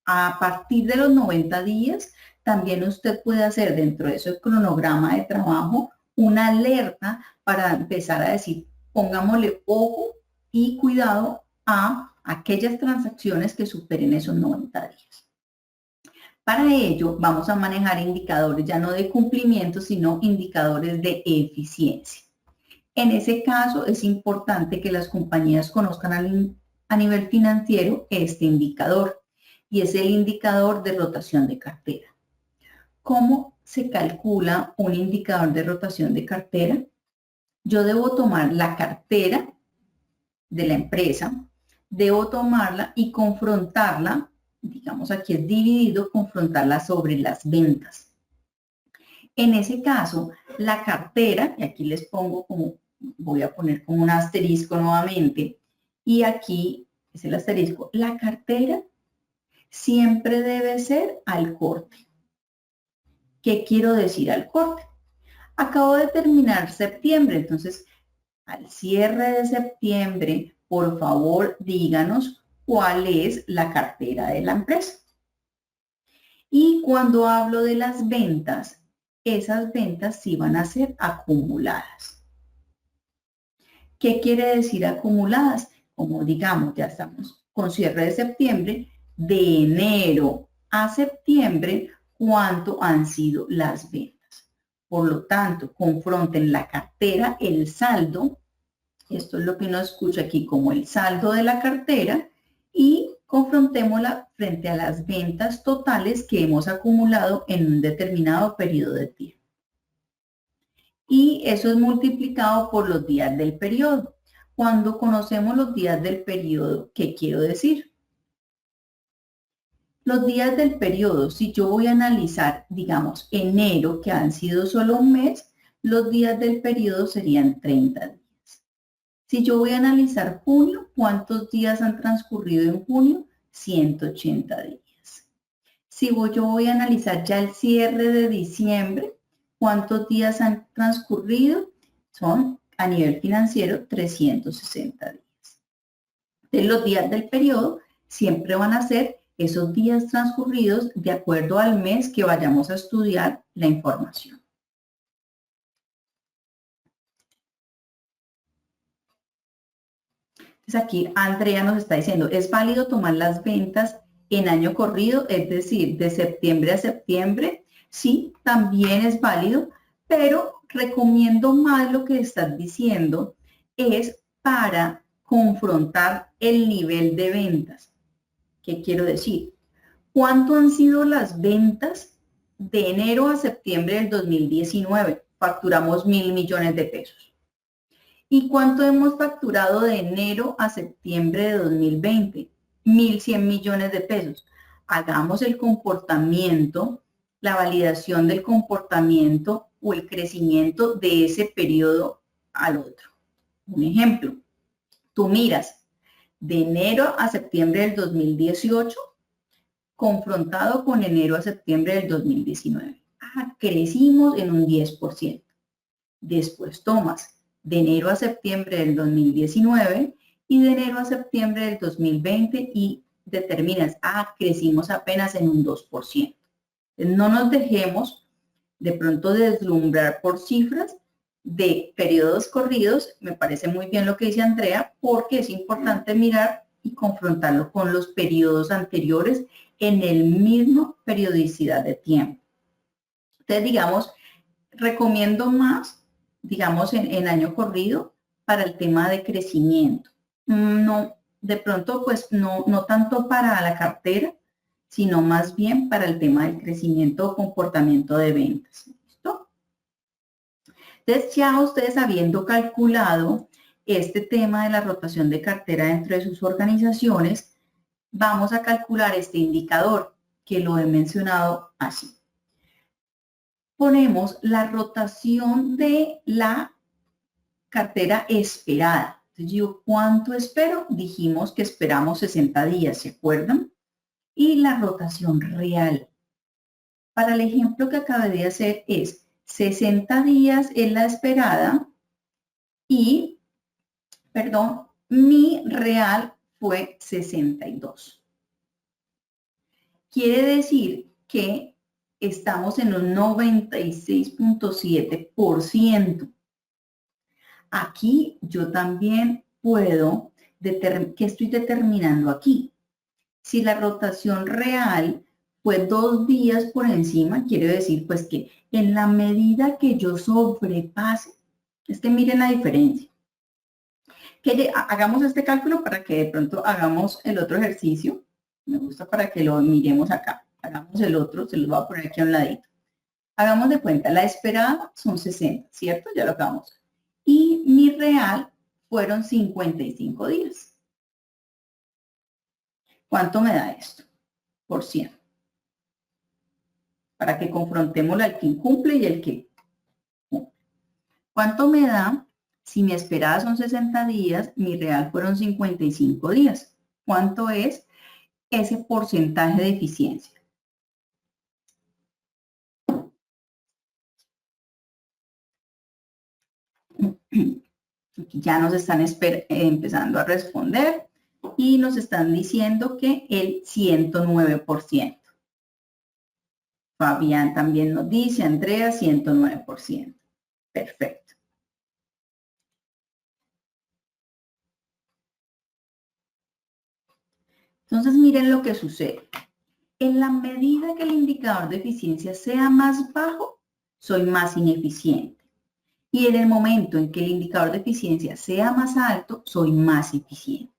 A partir de los 90 días, también usted puede hacer dentro de ese cronograma de trabajo una alerta para empezar a decir, pongámosle ojo y cuidado a aquellas transacciones que superen esos 90 días. Para ello, vamos a manejar indicadores ya no de cumplimiento, sino indicadores de eficiencia. En ese caso, es importante que las compañías conozcan a nivel financiero este indicador y es el indicador de rotación de cartera. ¿Cómo se calcula un indicador de rotación de cartera? Yo debo tomar la cartera de la empresa, debo tomarla y confrontarla, digamos aquí es dividido, confrontarla sobre las ventas. En ese caso, la cartera, y aquí les pongo como, voy a poner como un asterisco nuevamente, y aquí es el asterisco, la cartera siempre debe ser al corte. ¿Qué quiero decir al corte? Acabo de terminar septiembre, entonces al cierre de septiembre, por favor, díganos cuál es la cartera de la empresa. Y cuando hablo de las ventas, esas ventas sí van a ser acumuladas. ¿Qué quiere decir acumuladas? Como digamos, ya estamos con cierre de septiembre, de enero a septiembre, ¿cuánto han sido las ventas? Por lo tanto, confronten la cartera, el saldo, esto es lo que uno escucha aquí como el saldo de la cartera, y confrontémosla frente a las ventas totales que hemos acumulado en un determinado periodo de tiempo. Y eso es multiplicado por los días del periodo. Cuando conocemos los días del periodo, ¿qué quiero decir? Los días del periodo, si yo voy a analizar, digamos, enero, que han sido solo un mes, los días del periodo serían 30 días. Si yo voy a analizar junio, ¿cuántos días han transcurrido en junio? 180 días. Si yo voy a analizar ya el cierre de diciembre, ¿cuántos días han transcurrido? Son, a nivel financiero, 360 días. De los días del periodo siempre van a ser esos días transcurridos de acuerdo al mes que vayamos a estudiar la información. Entonces aquí Andrea nos está diciendo, ¿es válido tomar las ventas en año corrido? Es decir, de septiembre a septiembre. Sí, también es válido, pero recomiendo más lo que estás diciendo es para confrontar el nivel de ventas. ¿Qué quiero decir? ¿Cuánto han sido las ventas de enero a septiembre del 2019? Facturamos 1.000 millones de pesos. ¿Y cuánto hemos facturado de enero a septiembre de 2020? 1.100 millones de pesos. Hagamos el comportamiento, la validación del comportamiento o el crecimiento de ese periodo al otro. Un ejemplo, tú miras de enero a septiembre del 2018 confrontado con enero a septiembre del 2019. Crecimos en un 10%. Después tomas de enero a septiembre del 2019 y de enero a septiembre del 2020 y determinas, crecimos apenas en un 2%. No nos dejemos de pronto deslumbrar por cifras de periodos corridos. Me parece muy bien lo que dice Andrea, porque es importante mirar y confrontarlo con los periodos anteriores en el mismo periodicidad de tiempo. Entonces, digamos, recomiendo más, digamos, en año corrido para el tema de crecimiento. No, de pronto, pues no tanto para la cartera, sino más bien para el tema del crecimiento o comportamiento de ventas. ¿Listo? Entonces, ya ustedes habiendo calculado este tema de la rotación de cartera dentro de sus organizaciones, vamos a calcular este indicador que lo he mencionado así. Ponemos la rotación de la cartera esperada. Entonces, yo, ¿cuánto espero? Dijimos que esperamos 60 días, ¿se acuerdan? Y la rotación real. Para el ejemplo que acabé de hacer es 60 días en la esperada y, perdón, mi real fue 62. Quiere decir que estamos en un 96.7%. Aquí yo también puedo, ¿qué estoy determinando aquí? Si la rotación real fue 2 días por encima, quiere decir pues que en la medida que yo sobrepase, es que miren la diferencia. Que hagamos este cálculo para que de pronto hagamos el otro ejercicio. Me gusta para que lo miremos acá. Hagamos el otro, se los voy a poner aquí a un ladito. Hagamos de cuenta, la esperada son 60, ¿cierto? Ya lo acabamos. Y mi real fueron 55 días. ¿Cuánto me da esto? Por 100. Para que confrontemos al que incumple y el que cumple. ¿Cuánto me da? Si mi esperada son 60 días, mi real fueron 55 días. ¿Cuánto es ese porcentaje de eficiencia? Aquí ya nos están empezando a responder y nos están diciendo que el 109%. Fabián también nos dice, Andrea, 109%. Perfecto. Entonces, miren lo que sucede. En la medida que el indicador de eficiencia sea más bajo, soy más ineficiente. Y en el momento en que el indicador de eficiencia sea más alto, soy más eficiente.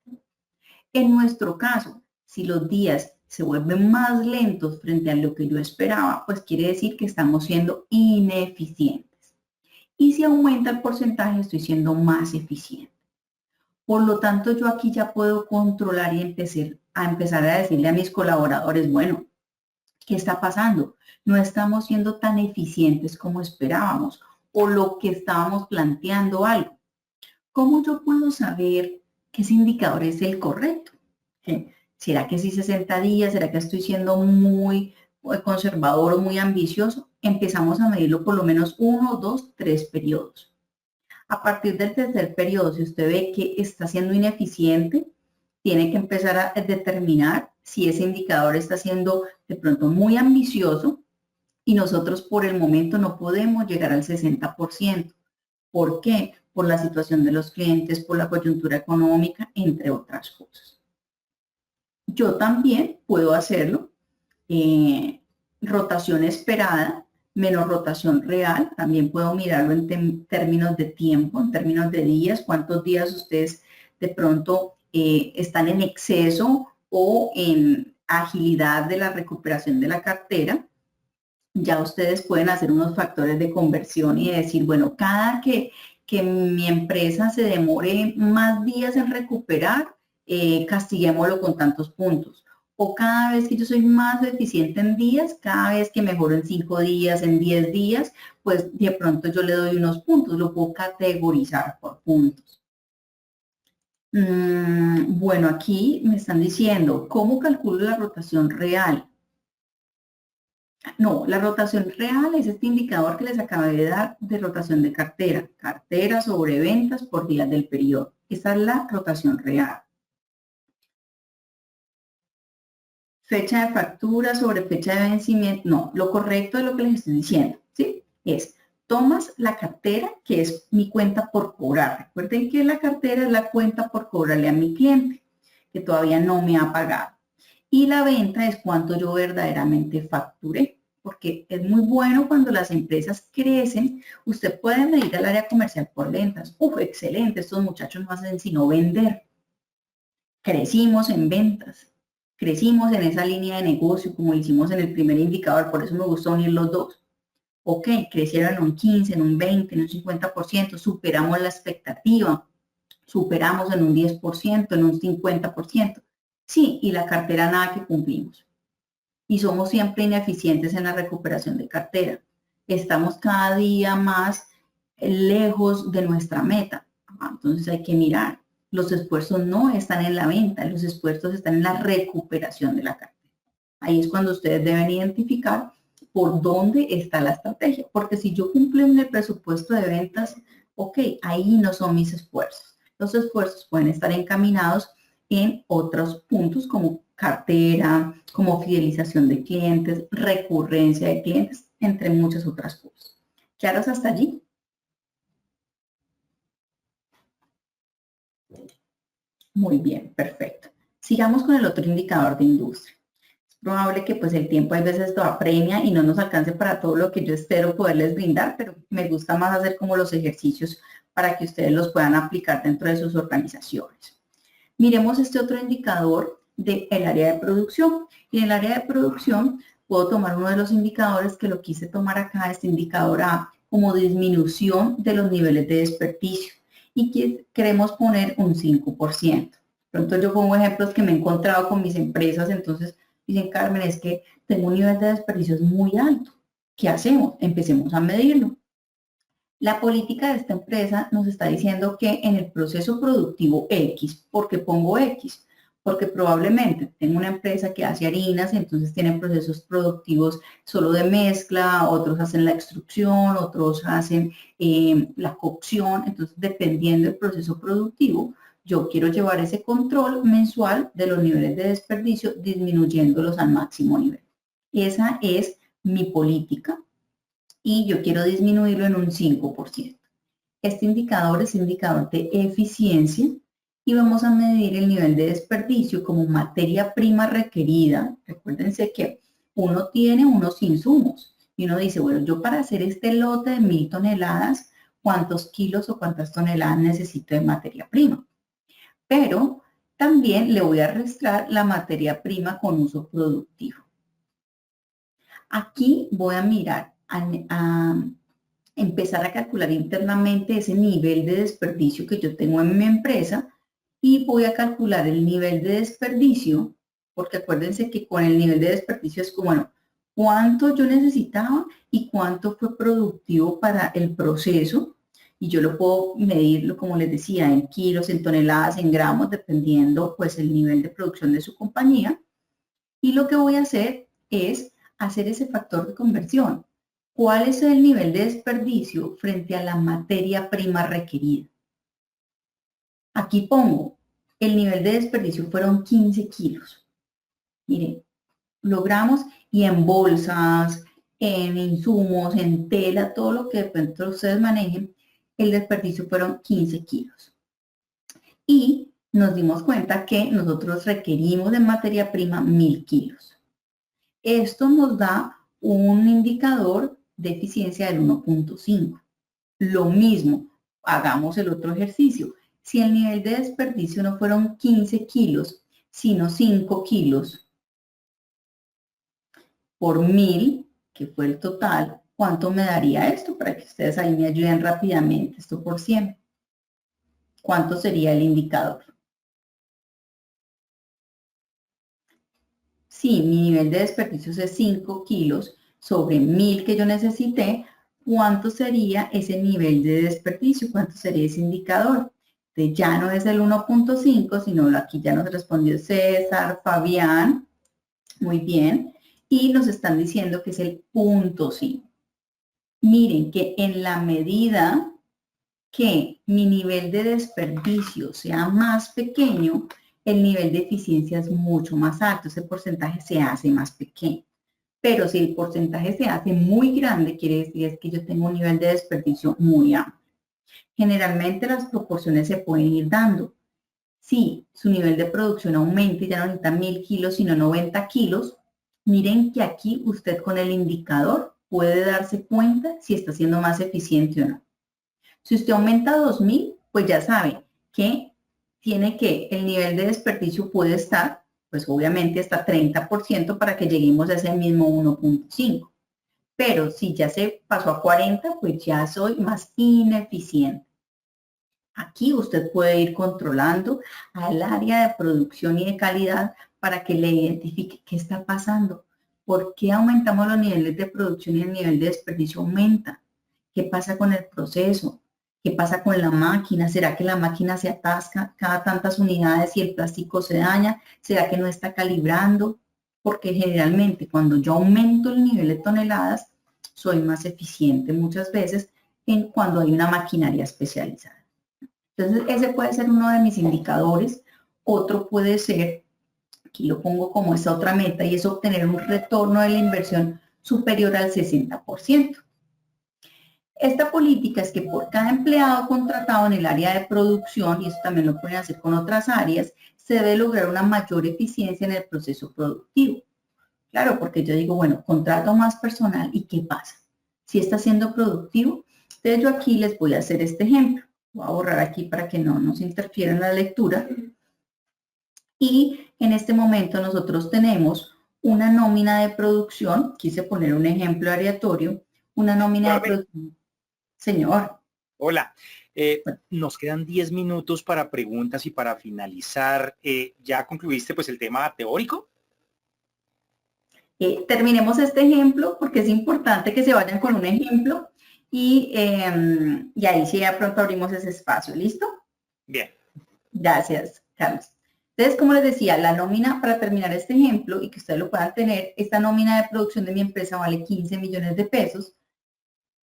En nuestro caso, si los días se vuelven más lentos frente a lo que yo esperaba, pues quiere decir que estamos siendo ineficientes. Y si aumenta el porcentaje, estoy siendo más eficiente. Por lo tanto, yo aquí ya puedo controlar y a empezar a decirle a mis colaboradores, bueno, ¿qué está pasando? No estamos siendo tan eficientes como esperábamos o lo que estábamos planteando algo. ¿Cómo yo puedo saber que ese indicador es el correcto? ¿Sí? ¿Será que sí 60 días? ¿Será que estoy siendo muy conservador o muy ambicioso? Empezamos a medirlo por lo menos 1, 2, 3 periodos. A partir del tercer periodo, si usted ve que está siendo ineficiente, tiene que empezar a determinar si ese indicador está siendo de pronto muy ambicioso y nosotros por el momento no podemos llegar al 60%. ¿Por qué? Por la situación de los clientes, por la coyuntura económica, entre otras cosas. Yo también puedo hacerlo. Rotación esperada menos rotación real. También puedo mirarlo en términos de tiempo, en términos de días, cuántos días ustedes de pronto están en exceso o en agilidad de la recuperación de la cartera. Ya ustedes pueden hacer unos factores de conversión y decir, bueno, cada que mi empresa se demore más días en recuperar, castiguémoslo con tantos puntos. O cada vez que yo soy más eficiente en días, cada vez que mejoro en 5 días, en 10 días, pues de pronto yo le doy unos puntos, lo puedo categorizar por puntos. Bueno, aquí me están diciendo, ¿cómo calculo la rotación real? No, la rotación real es este indicador que les acabé de dar de rotación de cartera. Cartera sobre ventas por días del periodo. Esa es la rotación real. Fecha de factura sobre fecha de vencimiento. No, lo correcto es lo que les estoy diciendo, ¿sí? Es, tomas la cartera, que es mi cuenta por cobrar. Recuerden que la cartera es la cuenta por cobrarle a mi cliente, que todavía no me ha pagado. Y la venta es cuánto yo verdaderamente facturé, porque es muy bueno cuando las empresas crecen, usted puede medir al área comercial por ventas. ¡Uf, excelente! Estos muchachos no hacen sino vender. Crecimos en ventas, crecimos en esa línea de negocio como lo hicimos en el primer indicador, por eso me gusta unir los dos. Ok, crecieron en un 15, en un 20, en un 50%, superamos la expectativa, superamos en un 10%, en un 50%. Sí, y la cartera nada que cumplimos. Y somos siempre ineficientes en la recuperación de cartera. Estamos cada día más lejos de nuestra meta. Entonces hay que mirar. Los esfuerzos no están en la venta, los esfuerzos están en la recuperación de la cartera. Ahí es cuando ustedes deben identificar por dónde está la estrategia. Porque si yo cumplo en el presupuesto de ventas, ok, ahí no son mis esfuerzos. Los esfuerzos pueden estar encaminados en otros puntos como cartera, como fidelización de clientes, recurrencia de clientes, entre muchas otras cosas. ¿Claros hasta allí? Muy bien, perfecto. Sigamos con el otro indicador de industria. Es probable que pues el tiempo a veces esto apremia y no nos alcance para todo lo que yo espero poderles brindar, pero me gusta más hacer como los ejercicios para que ustedes los puedan aplicar dentro de sus organizaciones. Miremos este otro indicador del área de producción. Y en el área de producción puedo tomar uno de los indicadores que lo quise tomar acá, este indicador A, como disminución de los niveles de desperdicio. Y que queremos poner un 5%. Pronto yo pongo ejemplos que me he encontrado con mis empresas, entonces dicen, Carmen, es que tengo un nivel de desperdicios muy alto. ¿Qué hacemos? Empecemos a medirlo. La política de esta empresa nos está diciendo que en el proceso productivo X, ¿por qué pongo X? Porque probablemente tengo una empresa que hace harinas, entonces tienen procesos productivos solo de mezcla, otros hacen la extrusión, otros hacen la cocción, entonces dependiendo del proceso productivo, yo quiero llevar ese control mensual de los niveles de desperdicio, disminuyéndolos al máximo nivel. Esa es mi política y yo quiero disminuirlo en un 5%. Este indicador es indicador de eficiencia y vamos a medir el nivel de desperdicio como materia prima requerida. Recuérdense que uno tiene unos insumos y uno dice, bueno, yo para hacer este lote de 1000 toneladas, ¿cuántos kilos o cuántas toneladas necesito de materia prima? Pero también le voy a restar la materia prima con uso productivo. Aquí voy a mirar a empezar a calcular internamente ese nivel de desperdicio que yo tengo en mi empresa y voy a calcular el nivel de desperdicio porque acuérdense que con el nivel de desperdicio es como, bueno, cuánto yo necesitaba y cuánto fue productivo para el proceso, y yo lo puedo medirlo, como les decía, en kilos, en toneladas, en gramos, dependiendo pues el nivel de producción de su compañía. Y lo que voy a hacer es hacer ese factor de conversión. ¿Cuál es el nivel de desperdicio frente a la materia prima requerida? Aquí pongo, el nivel de desperdicio fueron 15 kilos. Miren, logramos, y en bolsas, en insumos, en tela, todo lo que de pronto ustedes manejen, el desperdicio fueron 15 kilos. Y nos dimos cuenta que nosotros requerimos de materia prima 1000 kilos. Esto nos da un indicador de eficiencia del 1.5. Lo mismo, hagamos el otro ejercicio. Si el nivel de desperdicio no fueron 15 kilos, sino 5 kilos por 1000, que fue el total, ¿cuánto me daría esto? Para que ustedes ahí me ayuden rápidamente, esto por 100. ¿Cuánto sería el indicador? Si mi nivel de desperdicios es 5 kilos sobre 1000 que yo necesité, ¿cuánto sería ese nivel de desperdicio? ¿Cuánto sería ese indicador? Entonces ya no es el 1.5, sino aquí ya nos respondió César, Fabián, muy bien, y nos están diciendo que es el 0.5. Miren que en la medida que mi nivel de desperdicio sea más pequeño, el nivel de eficiencia es mucho más alto, ese porcentaje se hace más pequeño. Pero si el porcentaje se hace muy grande, quiere decir que yo tengo un nivel de desperdicio muy amplio. Generalmente las proporciones se pueden ir dando. Si su nivel de producción aumenta y ya no necesita 1000 kilos, sino 90 kilos, miren que aquí usted con el indicador puede darse cuenta si está siendo más eficiente o no. Si usted aumenta 2000, pues ya sabe que tiene que el nivel de desperdicio puede estar, pues obviamente hasta 30% para que lleguemos a ese mismo 1.5. Pero si ya se pasó a 40, pues ya soy más ineficiente. Aquí usted puede ir controlando al área de producción y de calidad para que le identifique qué está pasando. ¿Por qué aumentamos los niveles de producción y el nivel de desperdicio aumenta? ¿Qué pasa con el proceso? ¿Qué pasa con la máquina? ¿Será que la máquina se atasca cada tantas unidades y el plástico se daña? ¿Será que no está calibrando? Porque generalmente cuando yo aumento el nivel de toneladas, soy más eficiente muchas veces en cuando hay una maquinaria especializada. Entonces, ese puede ser uno de mis indicadores. Otro puede ser, aquí lo pongo como esa otra meta, y es obtener un retorno de la inversión superior al 60%. Esta política es que por cada empleado contratado en el área de producción, y eso también lo pueden hacer con otras áreas, se debe lograr una mayor eficiencia en el proceso productivo. Claro, porque yo digo, bueno, contrato más personal, ¿y qué pasa? Si está siendo productivo, entonces yo aquí les voy a hacer este ejemplo. Voy a borrar aquí para que no nos interfiera en la lectura. Y en este momento nosotros tenemos una nómina de producción, quise poner un ejemplo aleatorio, una nómina de producción. Señor. Hola. Nos quedan 10 minutos para preguntas y para finalizar. ¿Ya concluiste pues el tema teórico? Terminemos este ejemplo porque es importante que se vayan con un ejemplo y ahí sí ya pronto abrimos ese espacio. ¿Listo? Bien. Gracias, Carlos. Entonces, como les decía, la nómina, para terminar este ejemplo y que ustedes lo puedan tener, esta nómina de producción de mi empresa vale 15 millones de pesos.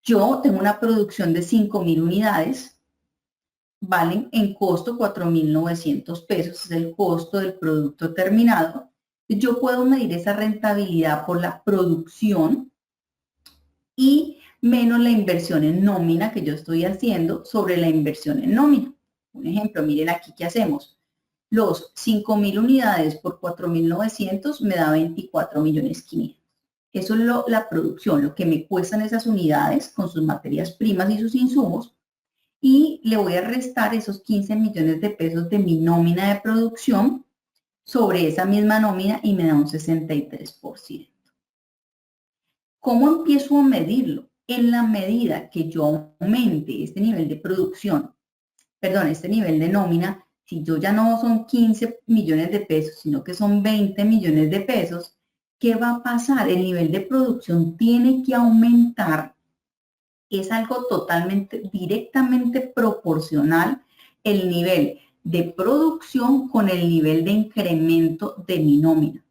Yo tengo una producción de 5,000 unidades, valen en costo 4,900 pesos, es el costo del producto terminado. Yo puedo medir esa rentabilidad por la producción y menos la inversión en nómina que yo estoy haciendo sobre la inversión en nómina. Un ejemplo, miren aquí qué hacemos. Los 5,000 unidades por 4,900 me da 24,500,000. Eso es la producción, lo que me cuestan esas unidades con sus materias primas y sus insumos. Y le voy a restar esos 15 millones de pesos de mi nómina de producción sobre esa misma nómina y me da un 63%. ¿Cómo empiezo a medirlo? En la medida que yo aumente este nivel de producción, este nivel de nómina, Si yo ya no son 15 millones de pesos, sino que son 20 millones de pesos, ¿qué va a pasar? El nivel de producción tiene que aumentar. Es algo totalmente, directamente proporcional el nivel de producción con el nivel de incremento de mi nómina.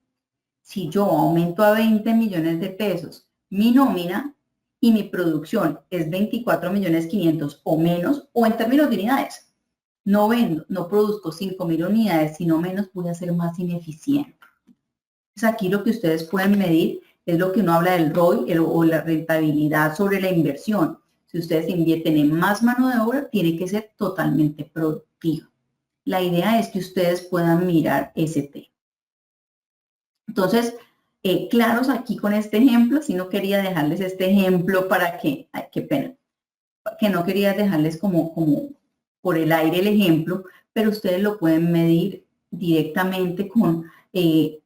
Si yo aumento a 20 millones de pesos mi nómina y mi producción es 24 millones 500 o menos, o en términos de unidades, no vendo, no produzco 5.000 unidades, sino menos, voy a ser más ineficiente. Entonces aquí lo que ustedes pueden medir es lo que uno habla del ROI o la rentabilidad sobre la inversión. Si ustedes invierten en más mano de obra, tiene que ser totalmente productiva. La idea es que ustedes puedan mirar ese tema. Entonces, claros aquí con este ejemplo, si no quería dejarles este ejemplo para que, ay, qué pena, que no quería dejarles como por el aire el ejemplo, pero ustedes lo pueden medir directamente con de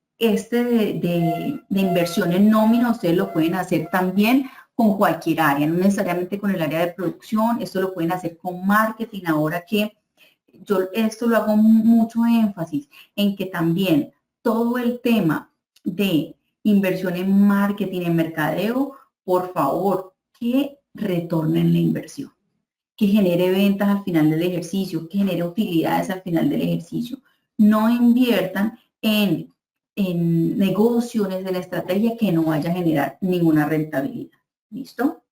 inversión en nómina, ustedes lo pueden hacer también con cualquier área, no necesariamente con el área de producción, esto lo pueden hacer con marketing, ahora que yo esto lo hago mucho énfasis en que también todo el tema de inversión en marketing, en mercadeo, por favor, que retornen la inversión, que genere ventas al final del ejercicio, que genere utilidades al final del ejercicio. No inviertan en negocios, en la estrategia que no vaya a generar ninguna rentabilidad. ¿Listo?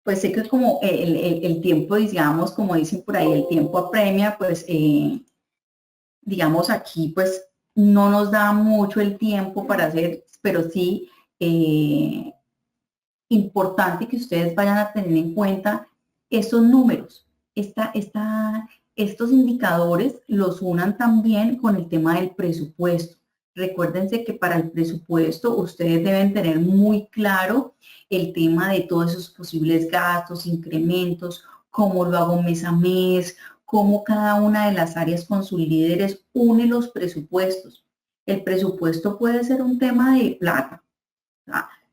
Pues sé que como el tiempo, digamos, como dicen por ahí, el tiempo apremia, pues digamos aquí, pues no nos da mucho el tiempo para hacer, pero sí importante que ustedes vayan a tener en cuenta esos números, estos indicadores los unan también con el tema del presupuesto. Recuérdense que para el presupuesto ustedes deben tener muy claro el tema de todos esos posibles gastos, incrementos, cómo lo hago mes a mes, cómo cada una de las áreas con sus líderes une los presupuestos. El presupuesto puede ser un tema de plata.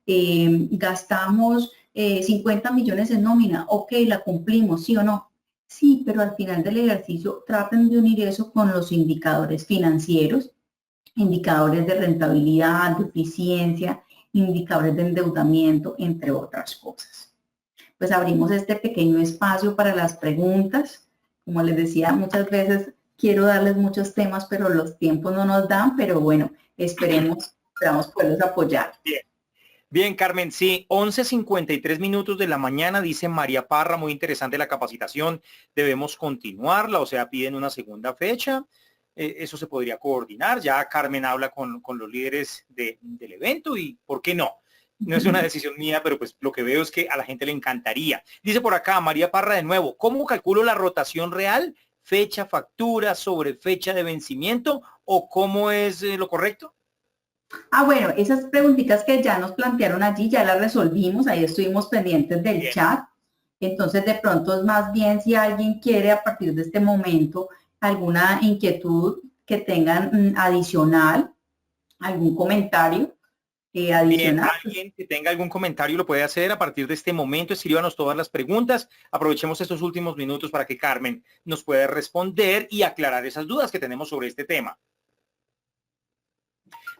Gastamos 50 millones en nómina, ok, la cumplimos, ¿sí o no? Sí, pero al final del ejercicio traten de unir eso con los indicadores financieros, indicadores de rentabilidad, de eficiencia, indicadores de endeudamiento, entre otras cosas. Pues abrimos este pequeño espacio para las preguntas. Como les decía, muchas veces quiero darles muchos temas, pero los tiempos no nos dan, pero bueno, esperamos poderlos apoyar. Bien. Bien, Carmen, sí, 11:53 minutos de la mañana, dice María Parra, muy interesante la capacitación, debemos continuarla, o sea, piden una segunda fecha, eso se podría coordinar, ya Carmen habla con los líderes del evento y ¿por qué no? No es una decisión mía, pero pues lo que veo es que a la gente le encantaría. Dice por acá María Parra de nuevo, ¿cómo calculo la rotación real? ¿Fecha, factura, sobre fecha de vencimiento o cómo es lo correcto? Bueno, esas preguntitas que ya nos plantearon allí, ya las resolvimos, ahí estuvimos pendientes del Bien. chat. Entonces, de pronto es más bien si alguien quiere a partir de este momento alguna inquietud que tengan adicional, algún comentario adicional. Bien, alguien que tenga algún comentario lo puede hacer a partir de este momento. Escríbanos todas las preguntas. Aprovechemos estos últimos minutos para que Carmen nos pueda responder y aclarar esas dudas que tenemos sobre este tema.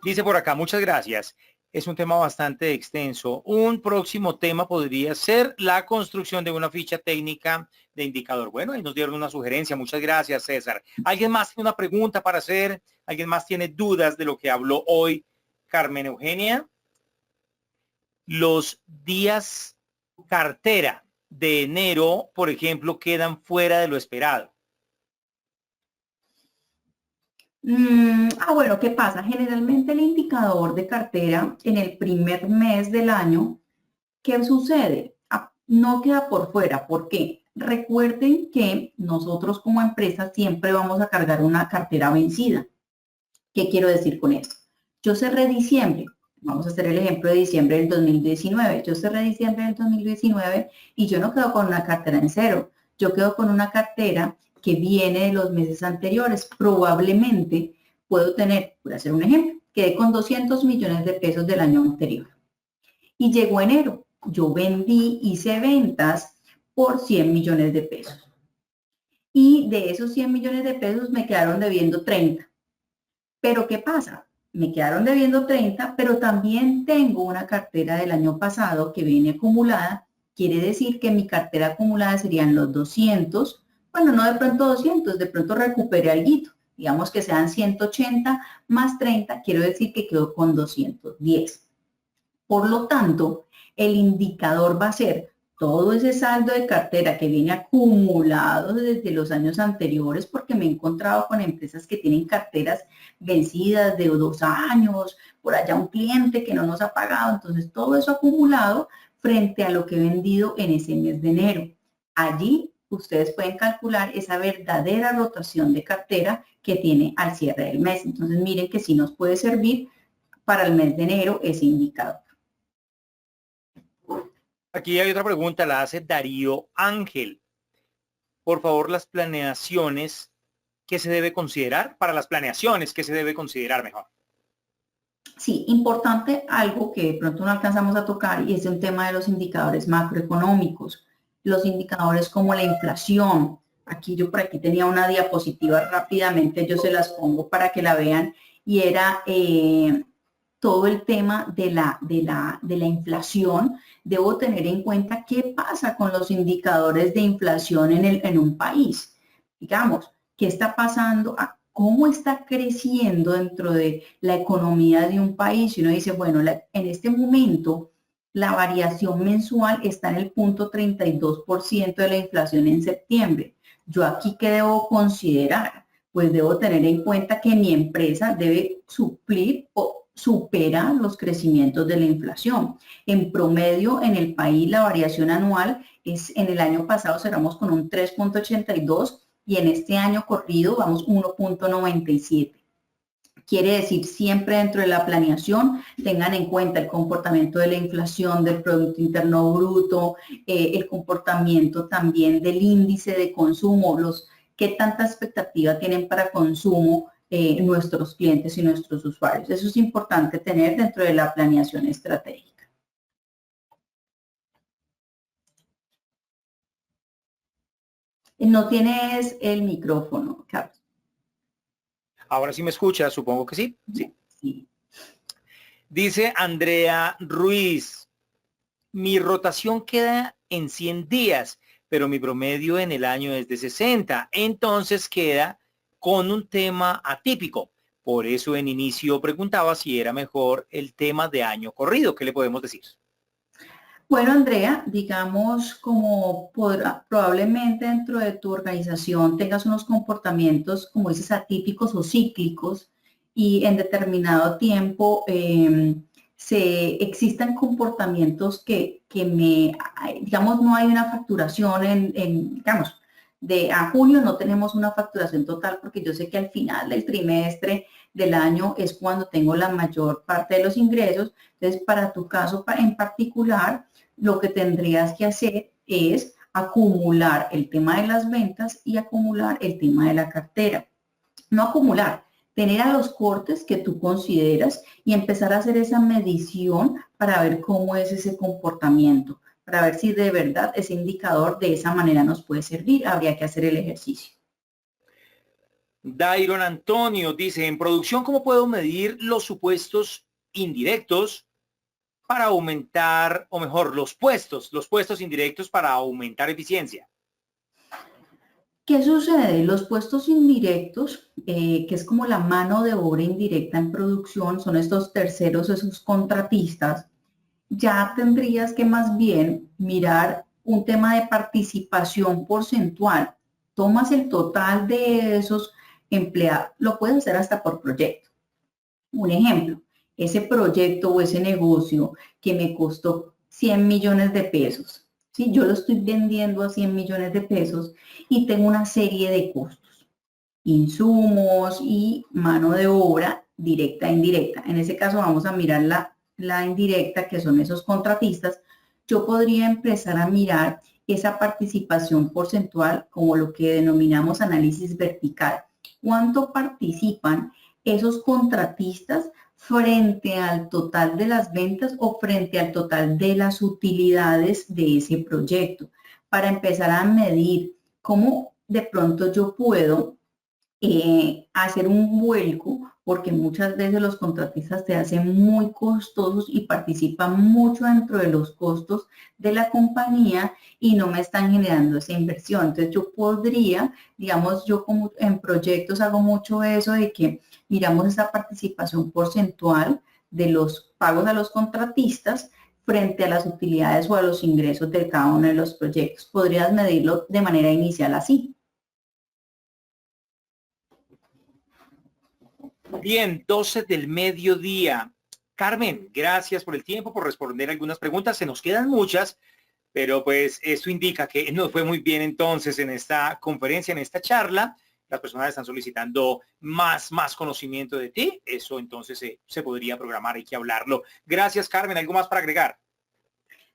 Dice por acá, muchas gracias. Es un tema bastante extenso. Un próximo tema podría ser la construcción de una ficha técnica de indicador. Bueno, ahí nos dieron una sugerencia. Muchas gracias, César. ¿Alguien más tiene una pregunta para hacer? ¿Alguien más tiene dudas de lo que habló hoy Carmen Eugenia? Los días cartera de enero, por ejemplo, quedan fuera de lo esperado. Bueno, ¿qué pasa? Generalmente el indicador de cartera en el primer mes del año, ¿qué sucede? No queda por fuera. ¿Por qué? Recuerden que nosotros como empresa siempre vamos a cargar una cartera vencida. ¿Qué quiero decir con esto? Yo cerré diciembre, vamos a hacer el ejemplo de diciembre del 2019. Yo cerré diciembre del 2019 y yo no quedo con una cartera en cero. Yo quedo con una cartera que viene de los meses anteriores. Probablemente puedo tener, voy a hacer un ejemplo, quedé con 200 millones de pesos del año anterior. Y llegó enero, yo vendí, hice ventas por 100 millones de pesos. y de esos 100 millones de pesos me quedaron debiendo 30. Pero ¿qué pasa? Me quedaron debiendo 30, pero también tengo una cartera del año pasado que viene acumulada. Quiere decir que mi cartera acumulada serían los 200. Bueno, no de pronto 200, de pronto recuperé algo. Digamos que sean 180 más 30, quiero decir que quedo con 210. Por lo tanto, el indicador va a ser todo ese saldo de cartera que viene acumulado desde los años anteriores, porque me he encontrado con empresas que tienen carteras vencidas de 2 años, por allá un cliente que no nos ha pagado, entonces todo eso acumulado frente a lo que he vendido en ese mes de enero. Allí ustedes pueden calcular esa verdadera rotación de cartera que tiene al cierre del mes. Entonces miren que sí nos puede servir para el mes de enero ese indicador. Aquí hay otra pregunta, la hace Darío Ángel. Por favor, las planeaciones, ¿qué se debe considerar? Para las planeaciones, ¿qué se debe considerar mejor? Sí, importante algo que de pronto no alcanzamos a tocar y es un tema de los indicadores macroeconómicos. Los indicadores como la inflación. Aquí yo por aquí tenía una diapositiva rápidamente, yo se las pongo para que la vean y era todo el tema de la inflación. Debo tener en cuenta qué pasa con los indicadores de inflación en un país. Digamos, ¿qué está pasando? ¿Cómo está creciendo dentro de la economía de un país? Y uno dice, bueno, en este momento la variación mensual está en el 0.32% de la inflación en septiembre. ¿Yo aquí qué debo considerar? Pues debo tener en cuenta que mi empresa debe suplir o superar los crecimientos de la inflación. En promedio, en el país, la variación anual es, en el año pasado cerramos con un 3.82 y en este año corrido vamos 1.97. Quiere decir, siempre dentro de la planeación tengan en cuenta el comportamiento de la inflación, del Producto Interno Bruto, el comportamiento también del índice de consumo, qué tanta expectativa tienen para consumo nuestros clientes y nuestros usuarios. Eso es importante tener dentro de la planeación estratégica. No tienes el micrófono, Carlos. Ahora sí me escucha, supongo que sí. Sí. Sí. Dice Andrea Ruiz, mi rotación queda en 100 días, pero mi promedio en el año es de 60. Entonces queda con un tema atípico. Por eso en inicio preguntaba si era mejor el tema de año corrido. ¿Qué le podemos decir? Bueno, Andrea, digamos como probablemente dentro de tu organización tengas unos comportamientos, como dices, atípicos o cíclicos y en determinado tiempo existan comportamientos digamos, no hay una facturación digamos, de a junio no tenemos una facturación total porque yo sé que al final del trimestre del año es cuando tengo la mayor parte de los ingresos. Entonces, para tu caso en particular, lo que tendrías que hacer es acumular el tema de las ventas y acumular el tema de la cartera. No acumular, tener a los cortes que tú consideras y empezar a hacer esa medición para ver cómo es ese comportamiento, para ver si de verdad ese indicador de esa manera nos puede servir. Habría que hacer el ejercicio. Dairon Antonio dice, en producción, ¿cómo puedo medir los supuestos indirectos para aumentar, o mejor, los puestos indirectos para aumentar eficiencia? ¿Qué sucede? Los puestos indirectos, que es como la mano de obra indirecta en producción, son estos terceros, esos contratistas. Ya tendrías que más bien mirar un tema de participación porcentual. Tomas el total de esos empleados, lo puedes hacer hasta por proyecto. Un ejemplo, ese proyecto o ese negocio que me costó 100 millones de pesos, ¿sí? Yo lo estoy vendiendo a 100 millones de pesos y tengo una serie de costos, insumos y mano de obra directa e indirecta. En ese caso vamos a mirar la indirecta, que son esos contratistas. Yo podría empezar a mirar esa participación porcentual como lo que denominamos análisis vertical. ¿Cuánto participan esos contratistas frente al total de las ventas o frente al total de las utilidades de ese proyecto? Para empezar a medir cómo de pronto yo puedo hacer un vuelco, porque muchas veces los contratistas se hacen muy costosos y participan mucho dentro de los costos de la compañía y no me están generando esa inversión. Entonces yo podría, digamos, yo como en proyectos hago mucho eso de que miramos esa participación porcentual de los pagos a los contratistas frente a las utilidades o a los ingresos de cada uno de los proyectos. Podrías medirlo de manera inicial así. Bien, 12 del mediodía. Carmen, gracias por el tiempo, por responder algunas preguntas. Se nos quedan muchas, pero pues esto indica que nos fue muy bien entonces en esta conferencia, en esta charla. Las personas están solicitando más conocimiento de ti. Eso entonces se podría programar, hay que hablarlo. Gracias, Carmen. ¿Algo más para agregar?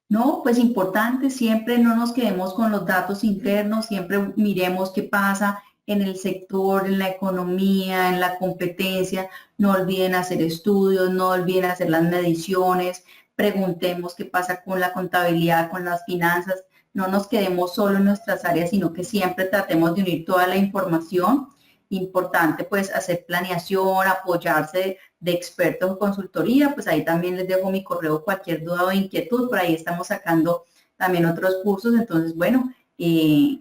No, pues importante, siempre no nos quedemos con los datos internos, siempre miremos qué pasa en el sector, en la economía, en la competencia. No olviden hacer estudios, no olviden hacer las mediciones, preguntemos qué pasa con la contabilidad, con las finanzas. No nos quedemos solo en nuestras áreas, sino que siempre tratemos de unir toda la información. Importante pues hacer planeación, apoyarse de expertos o consultoría, pues ahí también les dejo mi correo, cualquier duda o inquietud, por ahí estamos sacando también otros cursos, entonces bueno,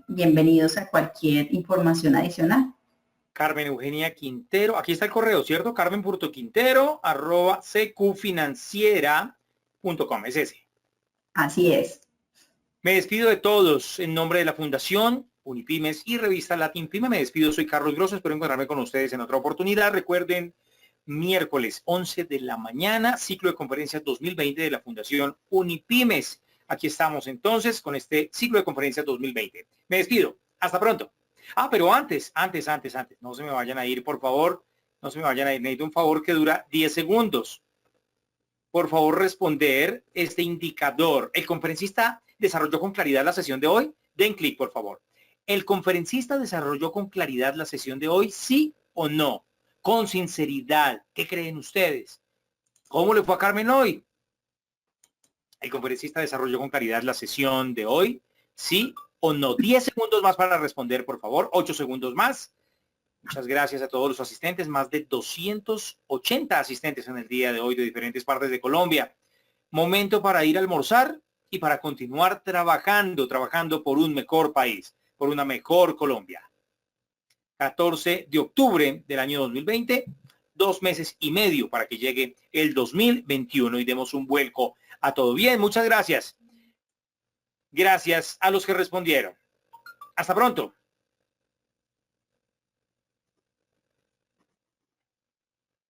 bienvenidos a cualquier información adicional. Carmen Eugenia Quintero, aquí está el correo, ¿cierto? carmen.quintero@cqfinanciera.com, es ese. Así es. Me despido de todos en nombre de la Fundación Unipymes y Revista Latin Pyme. Me despido, soy Carlos Grosso, espero encontrarme con ustedes en otra oportunidad. Recuerden, miércoles 11 de la mañana, ciclo de conferencias 2020 de la Fundación Unipymes. Aquí estamos entonces con este ciclo de conferencias 2020. Me despido, hasta pronto. Pero antes, no se me vayan a ir, por favor, no se me vayan a ir, necesito un favor que dura 10 segundos. Por favor, responder este indicador. ¿El conferencista desarrolló con claridad la sesión de hoy? Den clic, por favor. ¿El conferencista desarrolló con claridad la sesión de hoy? ¿Sí o no? Con sinceridad, ¿qué creen ustedes? ¿Cómo le fue a Carmen hoy? ¿El conferencista desarrolló con claridad la sesión de hoy? ¿Sí o no? 10 segundos más para responder, por favor. 8 segundos más. Muchas gracias a todos los asistentes, más de 280 asistentes en el día de hoy de diferentes partes de Colombia. Momento para ir a almorzar y para continuar trabajando por un mejor país, por una mejor Colombia. 14 de octubre del año 2020, 2 meses y medio para que llegue el 2021 y demos un vuelco a todo. Bien, muchas gracias. Gracias a los que respondieron. Hasta pronto.